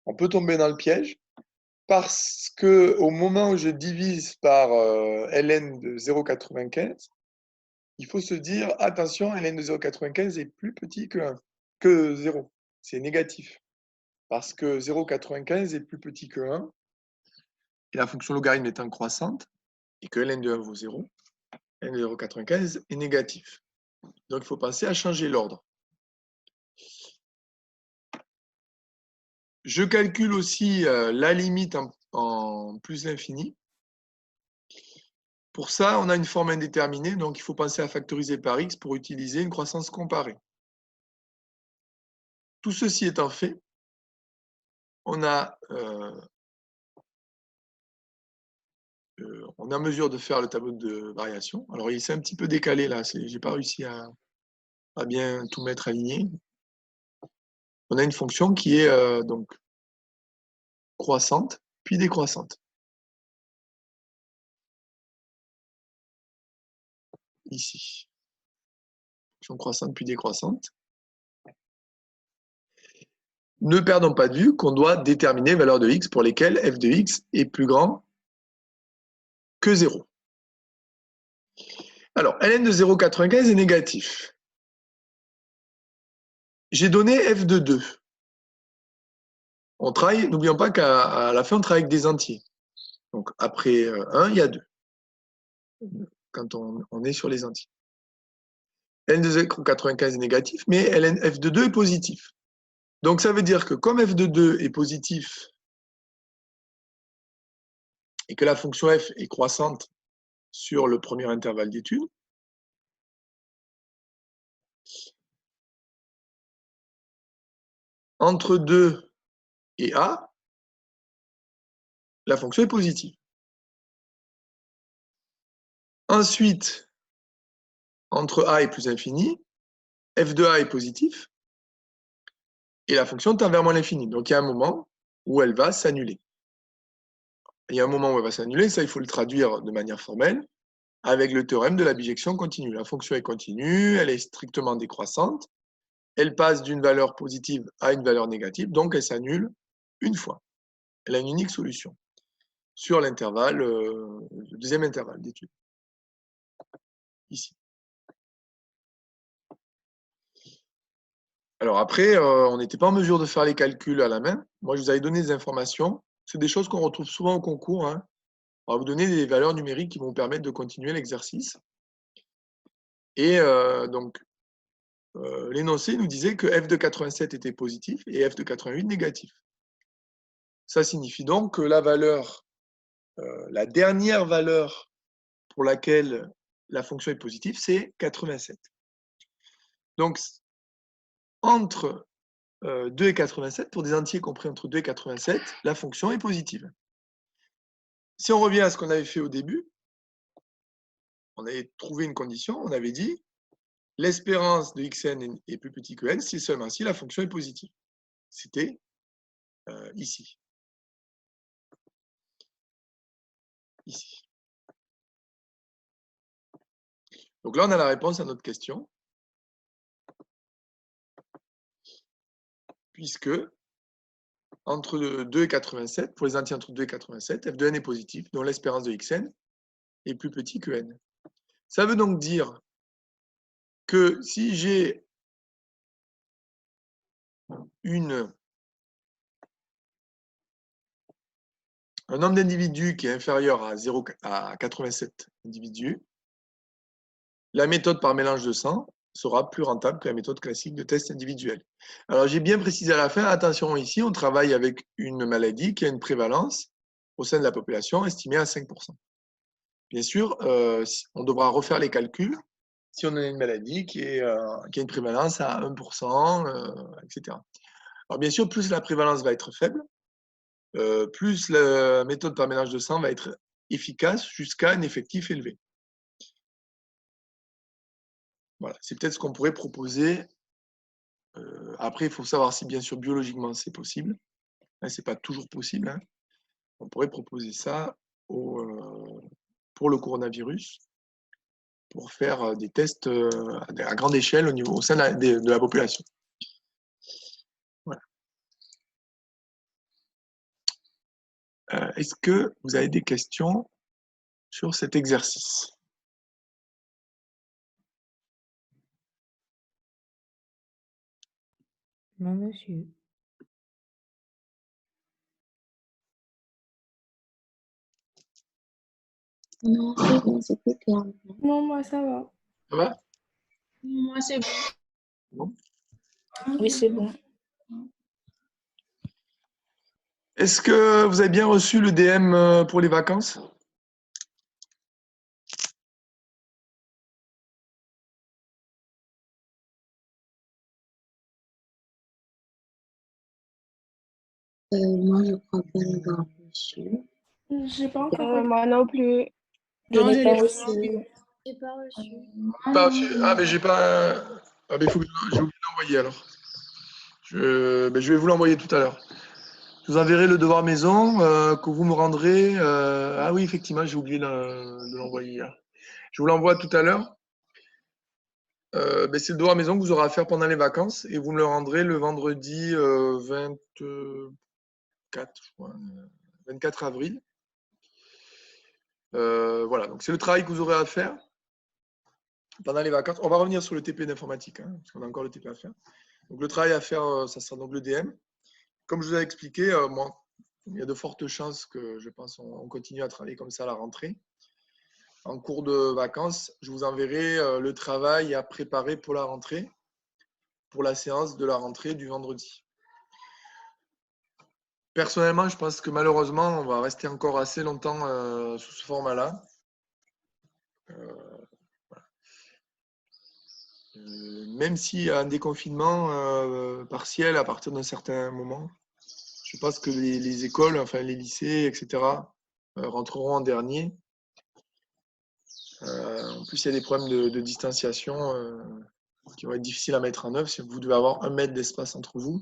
On peut tomber dans le piège, parce qu'au moment où je divise par ln de 0,95, il faut se dire, attention, ln de 0,95 est plus petit que 0. C'est négatif. Parce que 0,95 est plus petit que 1, et la fonction logarithme étant croissante, et que ln de 1 vaut 0, ln de 0,95 est négatif. Donc il faut penser à changer l'ordre. Je calcule aussi la limite en plus l'infini. Pour ça, on a une forme indéterminée, donc il faut penser à factoriser par x pour utiliser une croissance comparée. Tout ceci étant fait, on est en mesure de faire le tableau de variation. Alors, il s'est un petit peu décalé là, je n'ai pas réussi à bien tout mettre aligné. On a une fonction qui est donc croissante, puis décroissante. ici. Fonction croissante puis décroissante. Ne perdons pas de vue qu'on doit déterminer les valeurs de x pour lesquelles f de x est plus grand que 0. Alors, ln de 0,95 est négatif. J'ai donné f de 2. On travaille, n'oublions pas qu'à la fin, on travaille avec des entiers. Donc, après 1, il y a 2. Quand on est sur les entiers. ln de 0,95 est négatif, mais ln f de 2 est positif. Donc, ça veut dire que comme f de 2 est positif et que la fonction f est croissante sur le premier intervalle d'étude, entre 2 et a, la fonction est positive. Ensuite, entre a et plus infini, f de a est positif et la fonction tend vers moins l'infini. Donc, il y a un moment où elle va s'annuler. Il y a un moment où elle va s'annuler, ça, il faut le traduire de manière formelle avec le théorème de la bijection continue. La fonction est continue, elle est strictement décroissante, elle passe d'une valeur positive à une valeur négative, donc elle s'annule une fois. Elle a une unique solution sur l'intervalle, le deuxième intervalle d'étude, ici. Alors après, on n'était pas en mesure de faire les calculs à la main. Moi, je vous avais donné des informations. C'est des choses qu'on retrouve souvent au concours, hein. On va vous donner des valeurs numériques qui vont permettre de continuer l'exercice. Et donc, l'énoncé nous disait que f de 87 était positif et f de 88 négatif. Ça signifie donc que la valeur, la dernière valeur pour laquelle la fonction est positive, c'est 87. Donc, entre 2 et 87, pour des entiers compris entre 2 et 87, la fonction est positive. Si on revient à ce qu'on avait fait au début, on avait trouvé une condition, on avait dit l'espérance de xn est plus petit que n si seulement si la fonction est positive. C'était ici. Ici. Donc là, on a la réponse à notre question. Puisque entre 2 et 87, pour les entiers entre 2 et 87, f de n est positif, dont l'espérance de xn est plus petit que n. Ça veut donc dire que si j'ai un nombre d'individus qui est inférieur à 87 individus, la méthode par mélange de sang sera plus rentable que la méthode classique de test individuel. Alors, j'ai bien précisé à la fin, attention ici, on travaille avec une maladie qui a une prévalence au sein de la population estimée à 5%. Bien sûr, on devra refaire les calculs si on a une maladie qui a une prévalence à 1%, etc. Alors, bien sûr, plus la prévalence va être faible, plus la méthode par mélange de sang va être efficace jusqu'à un effectif élevé. Voilà, c'est peut-être ce qu'on pourrait proposer. Après, il faut savoir si, bien sûr, biologiquement, c'est possible. Ce n'est pas toujours possible. Hein. On pourrait proposer ça pour le coronavirus, pour faire des tests à grande échelle au sein de la population. Voilà. Est-ce que vous avez des questions sur cet exercice? Non, monsieur. Non, c'est bon, c'est plus clair. Non, moi, ça va. Ça va? Moi, c'est bon. Oui, c'est bon. Est-ce que vous avez bien reçu le DM pour les vacances? Moi, je crois pas l'avoir reçu. J'ai pas encore Moi non plus. Je Non, n'ai pas l'ai reçu. J'ai pas reçu. Pas reçu. Ah, mais j'ai pas. Ah, mais il faut que j'ai oublié de l'envoyer alors. Je vais vous l'envoyer tout à l'heure. Je vous enverrai le devoir maison que vous me rendrez. Ah oui, effectivement, j'ai oublié de l'envoyer hier. Je vous l'envoie tout à l'heure. ben, c'est le devoir maison que vous aurez à faire pendant les vacances et vous me le rendrez le vendredi 24, je crois, 24 avril. Voilà, donc c'est le travail que vous aurez à faire pendant les vacances. On va revenir sur le TP d'informatique, hein, parce qu'on a encore le TP à faire. Donc le travail à faire, ça sera donc le DM. Comme je vous ai expliqué, moi, il y a de fortes chances que, je pense, on continue à travailler comme ça à la rentrée. En cours de vacances, je vous enverrai le travail à préparer pour la rentrée, pour la séance de la rentrée du vendredi. Personnellement, je pense que malheureusement, on va rester encore assez longtemps sous ce format-là. Même s'il y a un déconfinement partiel à partir d'un certain moment, je pense que les écoles, enfin les lycées, etc., rentreront en dernier. En plus, il y a des problèmes de distanciation qui vont être difficiles à mettre en œuvre. Si vous devez avoir 1 mètre d'espace entre vous,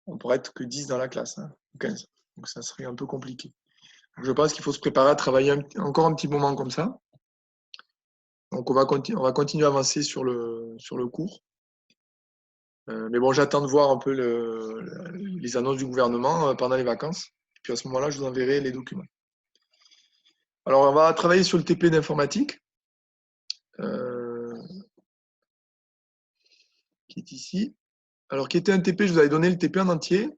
on pourrait être que 10 dans la classe, hein, ou 15. Donc ça serait un peu compliqué. Donc, je pense qu'il faut se préparer à travailler encore un petit moment comme ça. Donc on va continuer à avancer sur le cours. Mais bon, j'attends de voir un peu les annonces du gouvernement pendant les vacances. Et puis à ce moment-là, je vous enverrai les documents. Alors, on va travailler sur le TP d'informatique, qui est ici. Alors, qui était un TP, je vous avais donné le TP en entier.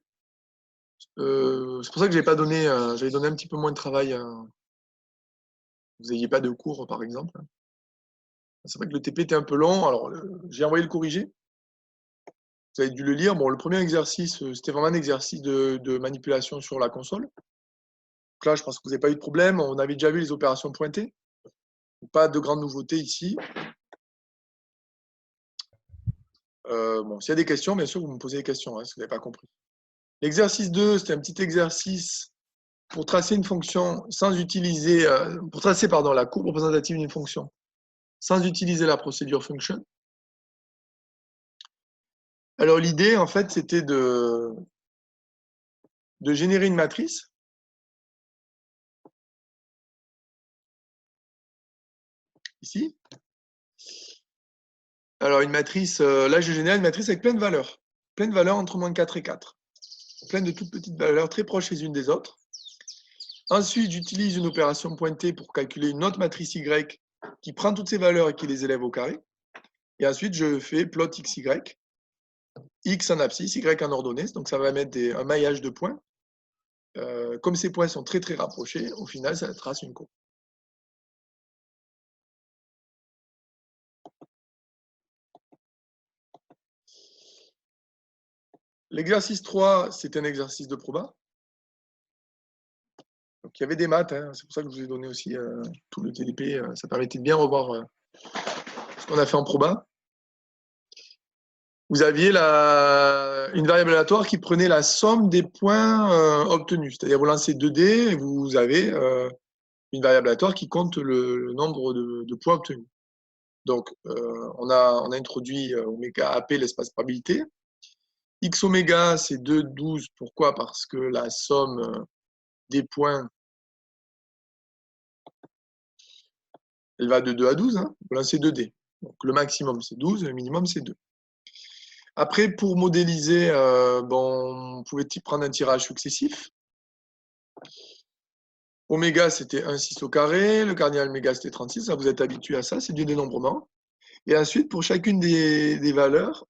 C'est pour ça que j'avais donné un petit peu moins de travail. Vous n'ayez pas de cours, par exemple. C'est vrai que le TP était un peu long. Alors, j'ai envoyé le corrigé. Vous avez dû le lire. Bon, le premier exercice, c'était vraiment un exercice de manipulation sur la console. Donc là, je pense que vous n'avez pas eu de problème. On avait déjà vu les opérations pointées. Pas de grandes nouveautés ici. Bon, s'il y a des questions, bien sûr, vous me posez des questions, hein, si vous n'avez pas compris. L'exercice 2, c'était un petit exercice pour tracer une fonction sans utiliser, pour tracer la courbe représentative d'une fonction sans utiliser la procédure function. Alors l'idée, en fait, c'était de générer une matrice. Ici. Alors une matrice, là je génère une matrice avec plein de valeurs entre moins 4 et 4. Plein de toutes petites valeurs très proches les unes des autres. Ensuite, j'utilise une opération pointée pour calculer une autre matrice Y qui prend toutes ces valeurs et qui les élève au carré. Et ensuite, je fais plot XY, X en abscisse, Y en ordonnée. Donc, ça va mettre un maillage de points. Comme ces points sont très, très rapprochés, au final, ça trace une courbe. L'exercice 3, c'est un exercice de proba. Donc, il y avait des maths, hein, c'est pour ça que je vous ai donné aussi tout le TDP. Ça permettait de bien revoir ce qu'on a fait en proba. Vous aviez une variable aléatoire qui prenait la somme des points obtenus. C'est-à-dire, vous lancez 2 dés et vous avez une variable aléatoire qui compte le nombre de points obtenus. Donc, on a introduit oméga AP, l'espace probabilité. X oméga, c'est 2, 12. Pourquoi? Parce que la somme des points, elle va de 2 à 12. Hein. Vous lancez 2 dés. Donc, le maximum, c'est 12, le minimum, c'est 2. Après, pour modéliser, on pouvait prendre un tirage successif. Oméga, c'était 1, 6 au carré. Le cardinal méga, c'était 36. Ça, vous êtes habitué à ça, c'est du dénombrement. Et ensuite, pour chacune des valeurs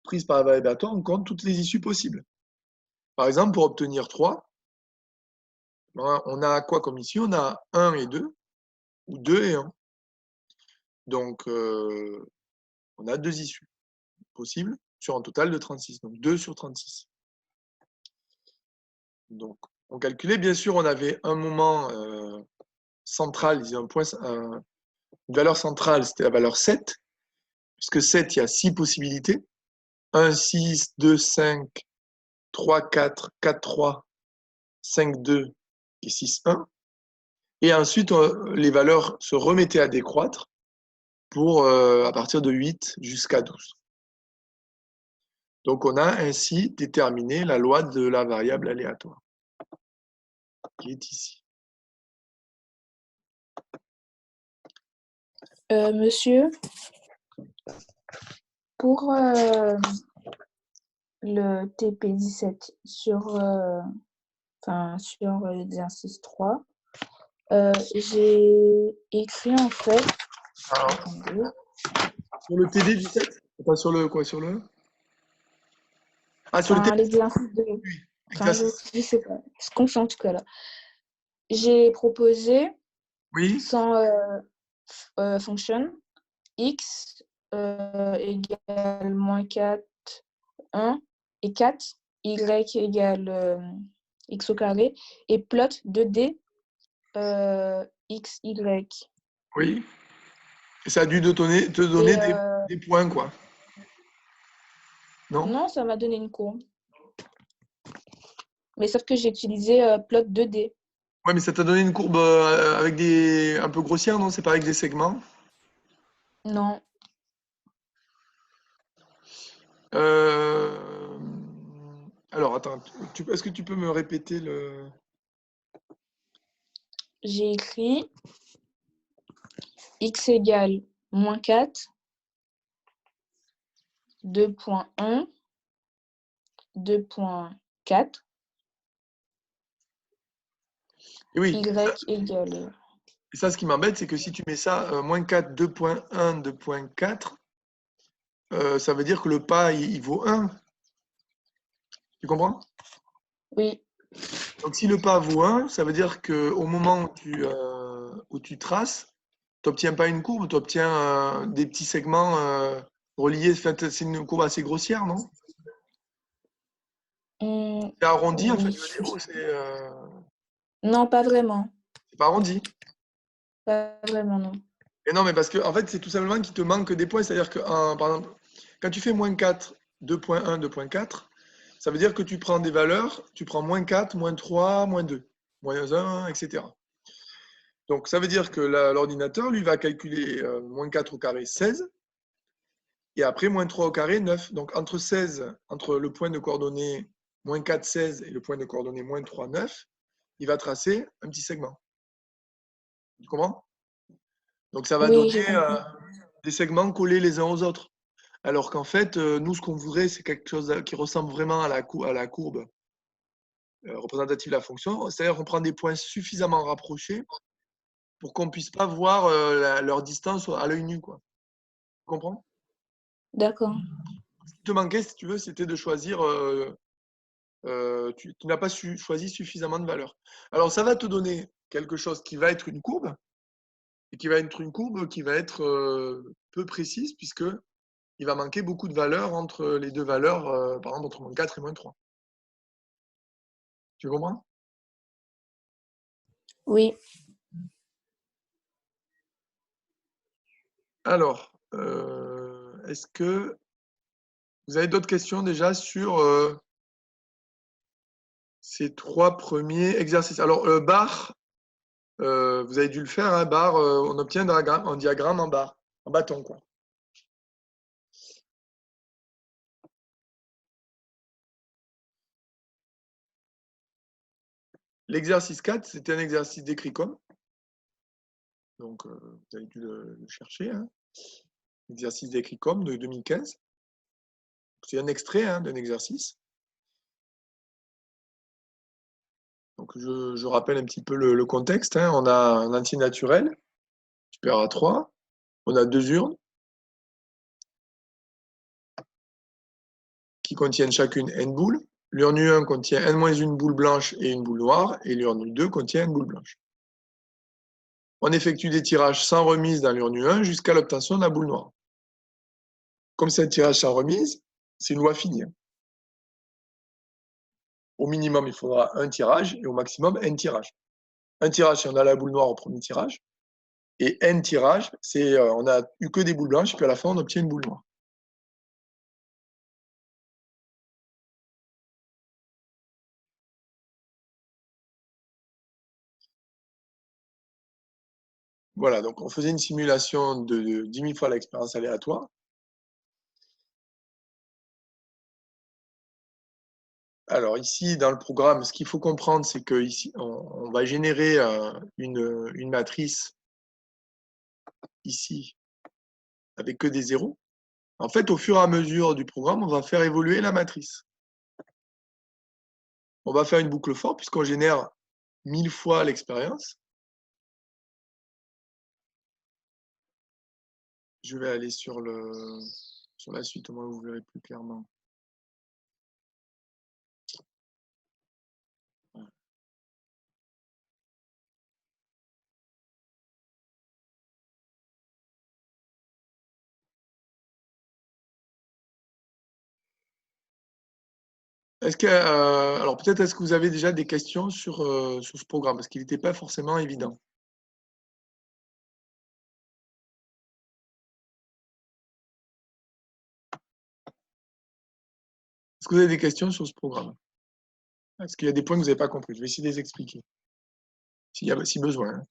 prises par la variable aléatoire, on compte toutes les issues possibles. Par exemple, pour obtenir 3, on a quoi comme issue? On a 1 et 2, ou 2 et 1. Donc, on a 2 issues possibles sur un total de 36. Donc, 2 sur 36. Donc, on calculait, bien sûr, on avait un moment central, une valeur centrale, c'était la valeur 7, puisque 7, il y a 6 possibilités. 1, 6, 2, 5, 3, 4, 4, 3, 5, 2 et 6, 1. Et ensuite, les valeurs se remettaient à décroître à partir de 8 jusqu'à 12. Donc, on a ainsi déterminé la loi de la variable aléatoire, qui est ici. Monsieur, Pour le TP17 sur l'exercice 3, j'ai écrit en fait. Alors, Attendez. sur le TD17? Pas sur le quoi? Sur le. Ah, sur le TD17. L'exercice de. Oui, Enfin, je exercice. sais pas. Je comprends en tout cas là. J'ai proposé Oui, sans fonction x égale moins 4, 1 et 4, y égale x au carré, et plot 2D x, y. oui. Et ça a dû te donner des points, quoi. Non? Non, ça m'a donné une courbe. Mais sauf que j'ai utilisé plot 2D. Ouais, mais ça t'a donné une courbe avec un peu grossière, non? C'est pas avec des segments? Non. Euh, Alors, attends, est-ce que tu peux me répéter le. J'ai écrit x égale moins 4, 2.1, 2.4, Et oui, y égale. et ça, ce qui m'embête, c'est que si tu mets ça, moins 4, 2.1, 2.4, ça veut dire que le pas, il vaut 1. Tu comprends? Oui, Donc, si le pas vaut 1, ça veut dire qu'au moment où tu traces, tu n'obtiens pas une courbe, tu obtiens des petits segments reliés. Enfin, c'est une courbe assez grossière, non? C'est arrondi, en fait, oui. je veux dire, ou Non, pas vraiment. c'est pas arrondi? Pas vraiment, non. Et non, mais parce que en fait, c'est tout simplement qu'il te manque des points. C'est-à-dire que, par exemple, quand tu fais moins 4, 2.1, 2.4, ça veut dire que tu prends des valeurs, tu prends moins 4, moins 3, moins 2, moins 1, etc. Donc, ça veut dire que l'ordinateur, lui, va calculer moins 4 au carré, 16, et après, moins 3 au carré, 9. Donc, entre le point de coordonnées moins 4, 16, et le point de coordonnées moins 3, 9, il va tracer un petit segment. Tu comprends? Donc, ça va Oui, donner j'ai compris. des segments collés les uns aux autres. Alors qu'en fait, nous, ce qu'on voudrait, c'est quelque chose qui ressemble vraiment à la courbe représentative de la fonction. C'est-à-dire qu'on prend des points suffisamment rapprochés pour qu'on ne puisse pas voir leur distance à l'œil nu, quoi. Tu comprends? D'accord. Ce qui te manquait, si tu veux, c'était de choisir. Tu n'as pas choisi suffisamment de valeurs. Alors, ça va te donner quelque chose qui va être une courbe, et qui va être une courbe qui va être peu précise, puisque il va manquer beaucoup de valeurs entre les deux valeurs, par exemple entre moins 4 et moins 3. Tu comprends? Oui. Alors, est-ce que vous avez d'autres questions déjà sur ces 3 premiers exercices? Alors, barre, vous avez dû le faire, hein, barre, on obtient un diagramme en barre, en bâton, quoi. L'exercice 4, c'était un exercice d'écrit comme. Donc, vous avez dû le chercher, hein. Exercice d'écrit comme de 2015. C'est un extrait hein, d'un exercice. Donc, je rappelle un petit peu le contexte, hein. On a un entier naturel, supérieur à 3. On a 2 urnes qui contiennent chacune n boules. L'urne U1 contient n-1 boule blanche et une boule noire, et l'urne U2 contient une boule blanche. On effectue des tirages sans remise dans l'urne U1 jusqu'à l'obtention de la boule noire. Comme c'est un tirage sans remise, c'est une loi finie. Au minimum, il faudra un tirage, et au maximum, n tirages. Un tirage, c'est on a la boule noire au premier tirage, et n tirages, c'est on a eu que des boules blanches, et puis à la fin, on obtient une boule noire. Voilà, donc on faisait une simulation de 10 000 fois l'expérience aléatoire. Alors ici, dans le programme, ce qu'il faut comprendre, c'est qu'ici, on va générer une matrice ici avec que des zéros. En fait, au fur et à mesure du programme, on va faire évoluer la matrice. On va faire une boucle for puisqu'on génère 1000 fois l'expérience. Je vais aller sur la suite, au moins vous verrez plus clairement. Alors peut-être est-ce que vous avez déjà des questions sur ce programme parce qu'il n'était pas forcément évident. Est-ce que vous avez des questions sur ce programme? Est-ce qu'il y a des points que vous n'avez pas compris? Je vais essayer de les expliquer, si besoin. Hein.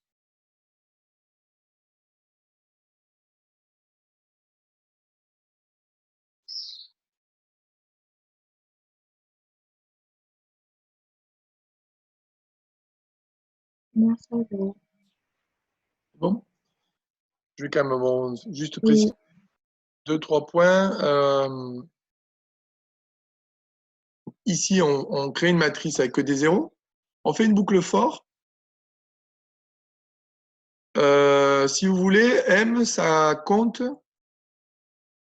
Moi, ça va. Bon, je vais quand même juste préciser 2-3 points. Ici, on crée une matrice avec que des zéros. On fait une boucle for. Si vous voulez, M, ça compte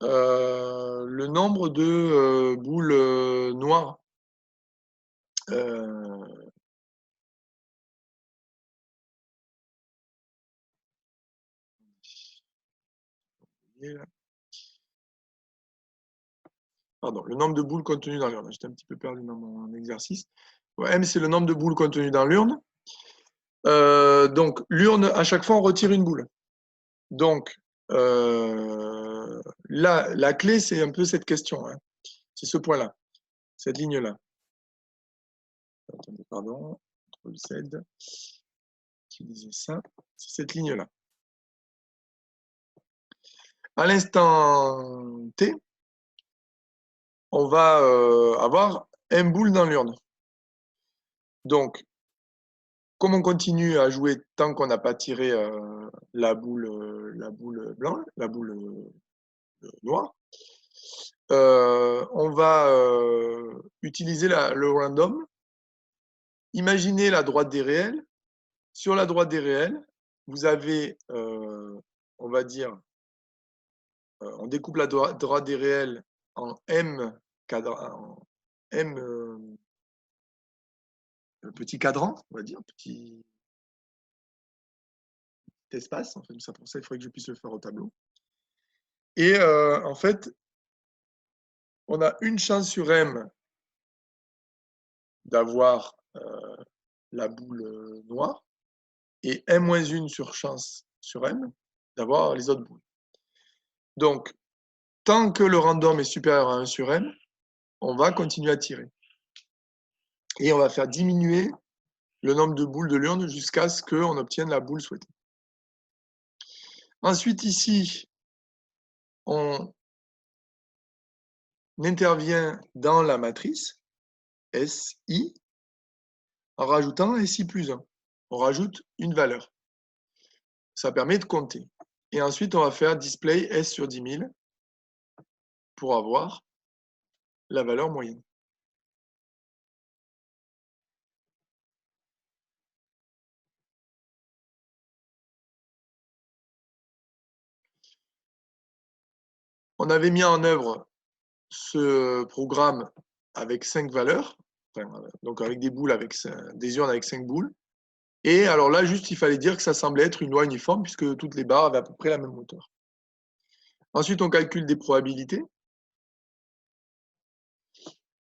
le nombre de boules noires. Pardon, le nombre de boules contenues dans l'urne. J'étais un petit peu perdu dans mon exercice. Ouais, M, c'est le nombre de boules contenues dans l'urne. Donc, l'urne, à chaque fois, on retire une boule. Donc, là, la clé, c'est un peu cette question. Hein. C'est ce point-là, cette ligne-là. Attendez, pardon. CTRL Z. Qui disait ça? C'est cette ligne-là. À l'instant T, on va avoir M boule dans l'urne. Donc, comme on continue à jouer tant qu'on n'a pas tiré la boule blanche, la boule noire, on va utiliser le random. Imaginez la droite des réels. Sur la droite des réels, vous avez, on va dire, on découpe la droite des réels en M petit cadran, on va dire, petit espace. En fait, ça, pour ça, il faudrait que je puisse le faire au tableau. Et en fait, on a une chance sur M d'avoir la boule noire et M-1 sur chance sur M d'avoir les autres boules. Donc, tant que le random est supérieur à 1 sur M, on va continuer à tirer. Et on va faire diminuer le nombre de boules de l'urne jusqu'à ce qu'on obtienne la boule souhaitée. Ensuite, ici, on intervient dans la matrice SI en rajoutant SI plus 1. On rajoute une valeur. Ça permet de compter. Et ensuite, on va faire display S sur 10 000 pour avoir la valeur moyenne. On avait mis en œuvre ce programme avec 5 valeurs, donc avec des boules, avec des urnes avec 5 boules. Et alors là, juste, il fallait dire que ça semblait être une loi uniforme puisque toutes les barres avaient à peu près la même hauteur. Ensuite, on calcule des probabilités.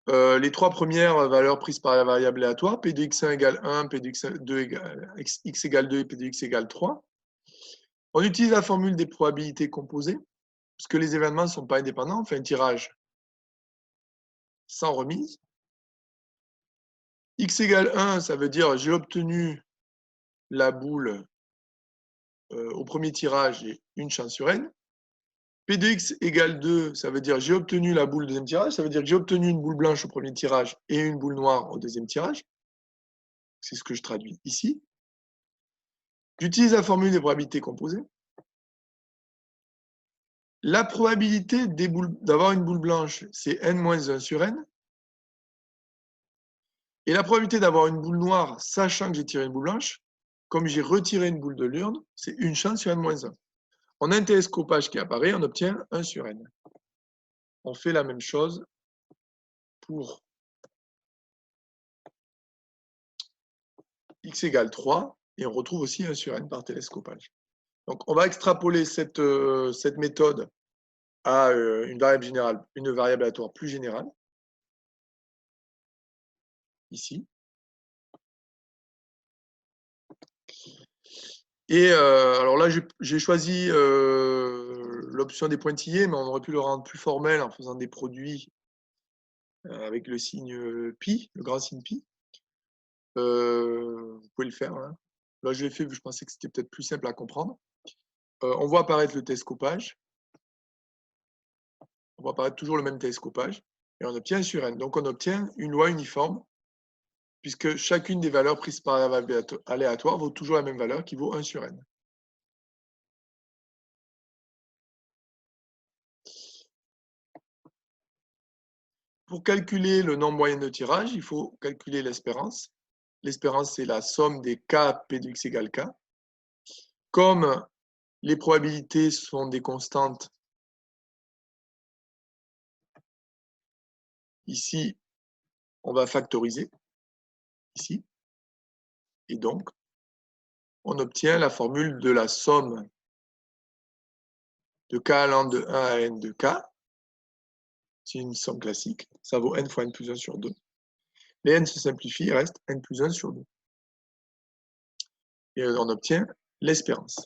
Les 3 premières valeurs prises par la variable aléatoire, P de x1 égale 1, P de x2 égale x égale 2 et P de x égale 3. On utilise la formule des probabilités composées, puisque les événements ne sont pas indépendants. On fait un tirage sans remise. X égale 1, ça veut dire j'ai obtenu la boule au premier tirage et une chance sur n. P de x égale 2, ça veut dire j'ai obtenu la boule au deuxième tirage, ça veut dire que j'ai obtenu une boule blanche au premier tirage et une boule noire au deuxième tirage. C'est ce que je traduis ici. J'utilise la formule des probabilités composées. la probabilité d'avoir une boule blanche, c'est n-1 sur n. Et la probabilité d'avoir une boule noire, sachant que j'ai tiré une boule blanche, comme j'ai retiré une boule de l'urne, c'est une chance sur n-1. On a un télescopage qui apparaît, on obtient 1 sur n. On fait la même chose pour x égale 3, et on retrouve aussi 1 sur n par télescopage. Donc, on va extrapoler cette méthode à une variable générale, une variable aléatoire plus générale, ici. Et alors là, j'ai choisi l'option des pointillés, mais on aurait pu le rendre plus formel en faisant des produits avec le signe pi, le grand signe pi. Vous pouvez le faire. Hein. Là, je l'ai fait, je pensais que c'était peut-être plus simple à comprendre. On voit apparaître le télescopage. On voit apparaître toujours le même télescopage. Et on obtient 1 sur n. Donc, on obtient une loi uniforme, puisque chacune des valeurs prises par la variable aléatoire vaut toujours la même valeur, qui vaut 1 sur n. Pour calculer le nombre moyen de tirage, il faut calculer l'espérance. L'espérance, c'est la somme des k p de x égale k. Comme les probabilités sont des constantes, ici, on va factoriser, ici. Et donc, on obtient la formule de la somme de k allant de 1 à n de k. C'est une somme classique. Ça vaut n fois n plus 1 sur 2. Les n se simplifient, il reste n plus 1 sur 2. Et on obtient l'espérance.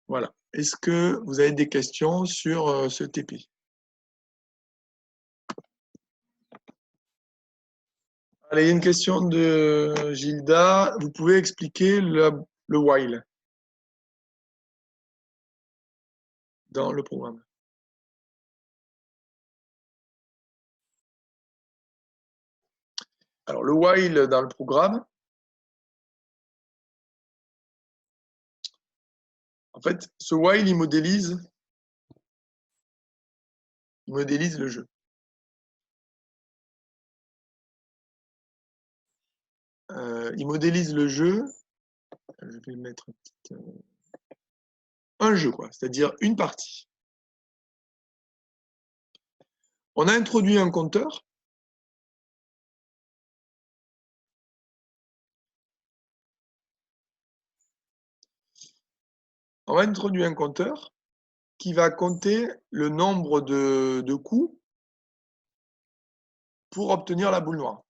Voilà. Est-ce que vous avez des questions sur ce TP? Allez, il y a une question de Gilda. Vous pouvez expliquer le while dans le programme? Alors, le while dans le programme, en fait, ce while, il modélise le jeu. Il modélise le jeu. Je vais mettre un jeu, quoi, c'est-à-dire une partie. On a introduit un compteur. On va introduire un compteur qui va compter le nombre de coups pour obtenir la boule noire.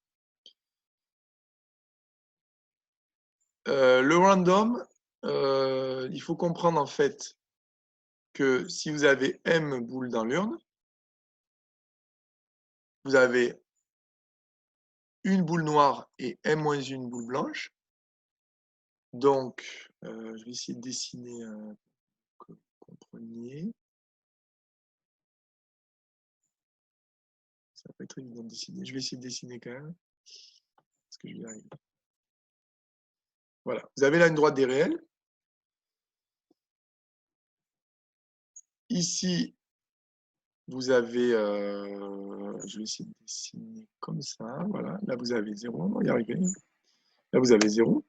Le random, il faut comprendre en fait que si vous avez M boules dans l'urne, vous avez une boule noire et M-1 boule blanche. Donc, je vais essayer de dessiner que vous compreniez. Ça va pas être évident de dessiner. Je vais essayer de dessiner quand même. Parce que je vais y arriver. Voilà. Vous avez là une droite des réels. Ici, vous avez, je vais essayer de dessiner comme ça. Voilà. Là, vous avez 0. On va y arriver. Là, vous avez 0.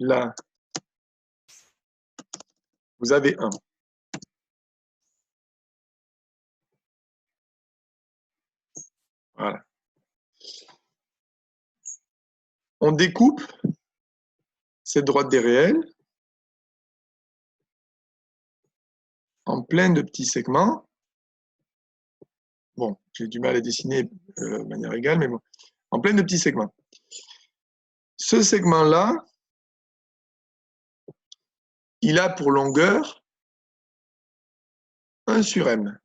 Là, vous avez 1. Voilà. On découpe cette droite des réels en plein de petits segments. Bon, j'ai du mal à dessiner de manière égale, mais bon, en plein de petits segments. Ce segment-là, il a pour longueur 1 sur m.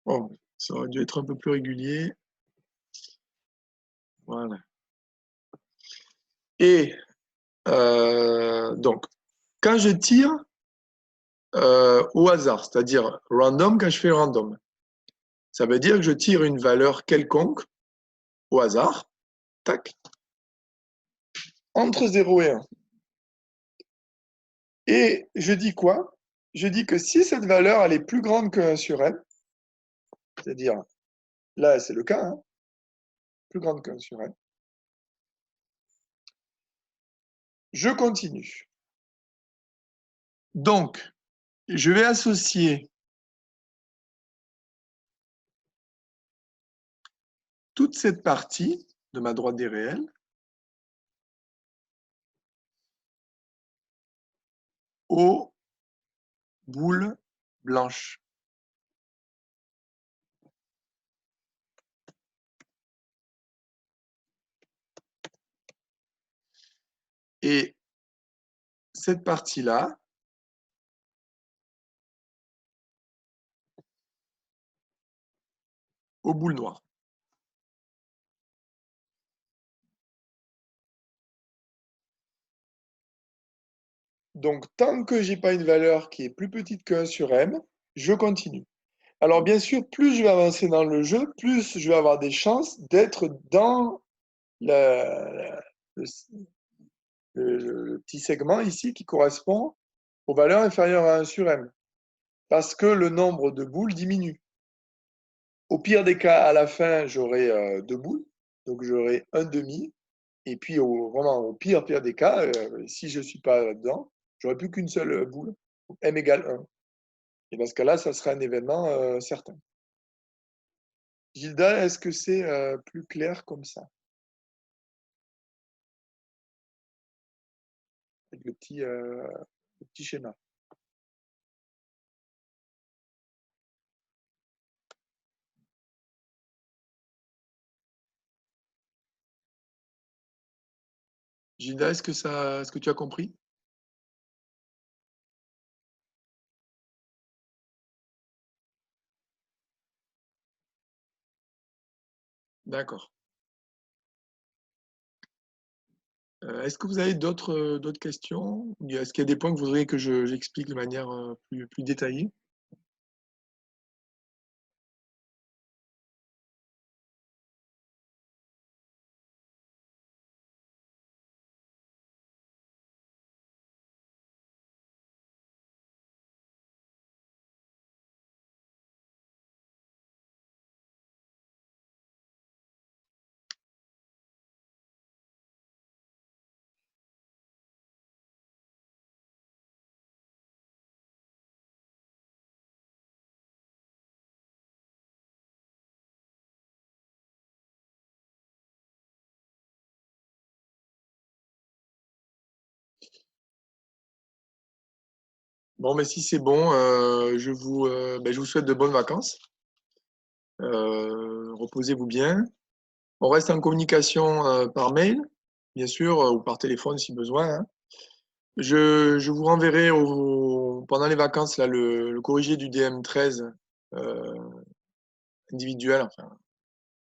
Bon, ça aurait dû être un peu plus régulier. Voilà. Et donc, quand je tire, au hasard, c'est-à-dire random quand je fais random. Ça veut dire que je tire une valeur quelconque au hasard, tac, entre 0 et 1. Et je dis quoi? Je dis que si cette valeur elle est plus grande que 1 sur n, c'est-à-dire, là c'est le cas, hein, plus grande que 1 sur n, je continue. Donc, je vais associer toute cette partie de ma droite des réels aux boules blanches. Et cette partie-là, aux boules noires. Donc, tant que je n'ai pas une valeur qui est plus petite que 1 sur m, je continue. Alors, bien sûr, plus je vais avancer dans le jeu, plus je vais avoir des chances d'être dans le petit segment ici qui correspond aux valeurs inférieures à 1 sur m. Parce que le nombre de boules diminue. Au pire des cas, à la fin, j'aurai 2 boules. Donc, j'aurai un demi. Et puis, vraiment, au pire des cas, si je ne suis pas là-dedans, j'aurai plus qu'une seule boule. M égale 1. Et dans ce cas-là, ça sera un événement certain. Gilda, est-ce que c'est plus clair comme ça? Avec le petit schéma. Gilda, est-ce que tu as compris? D'accord. Est-ce que vous avez d'autres questions? Est-ce qu'il y a des points que vous voudriez que j'explique de manière plus détaillée? Bon, mais si c'est bon, je vous souhaite de bonnes vacances. Reposez-vous bien. On reste en communication par mail, bien sûr, ou par téléphone si besoin, hein. Je vous renverrai pendant les vacances là, le corrigé du DM13 individuel, enfin,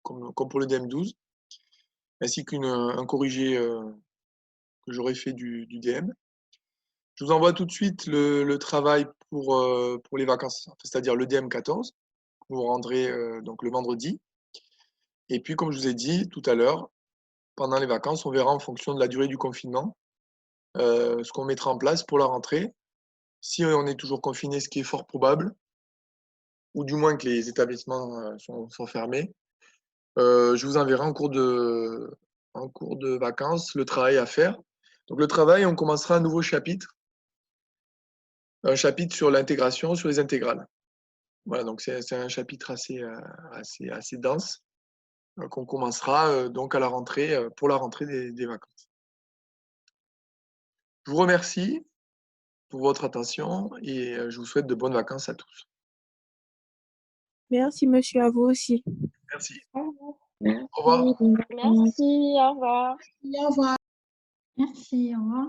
comme pour le DM12, ainsi qu'un corrigé que j'aurai fait du DM. Je vous envoie tout de suite le travail pour les vacances, c'est-à-dire le DM14. Vous rendrez donc le vendredi. Et puis, comme je vous ai dit tout à l'heure, pendant les vacances, on verra en fonction de la durée du confinement ce qu'on mettra en place pour la rentrée. Si on est toujours confiné, ce qui est fort probable, ou du moins que les établissements sont fermés, je vous enverrai en cours de vacances le travail à faire. Donc le travail, on commencera un nouveau chapitre, un chapitre sur l'intégration, sur les intégrales. Voilà, donc c'est un chapitre assez dense qu'on commencera donc à la rentrée, pour la rentrée des vacances. Je vous remercie pour votre attention et je vous souhaite de bonnes vacances à tous. Merci, monsieur, à vous aussi. Merci. Merci. Au revoir. Bonne vacances. Merci, au revoir. Au revoir. Merci, au revoir.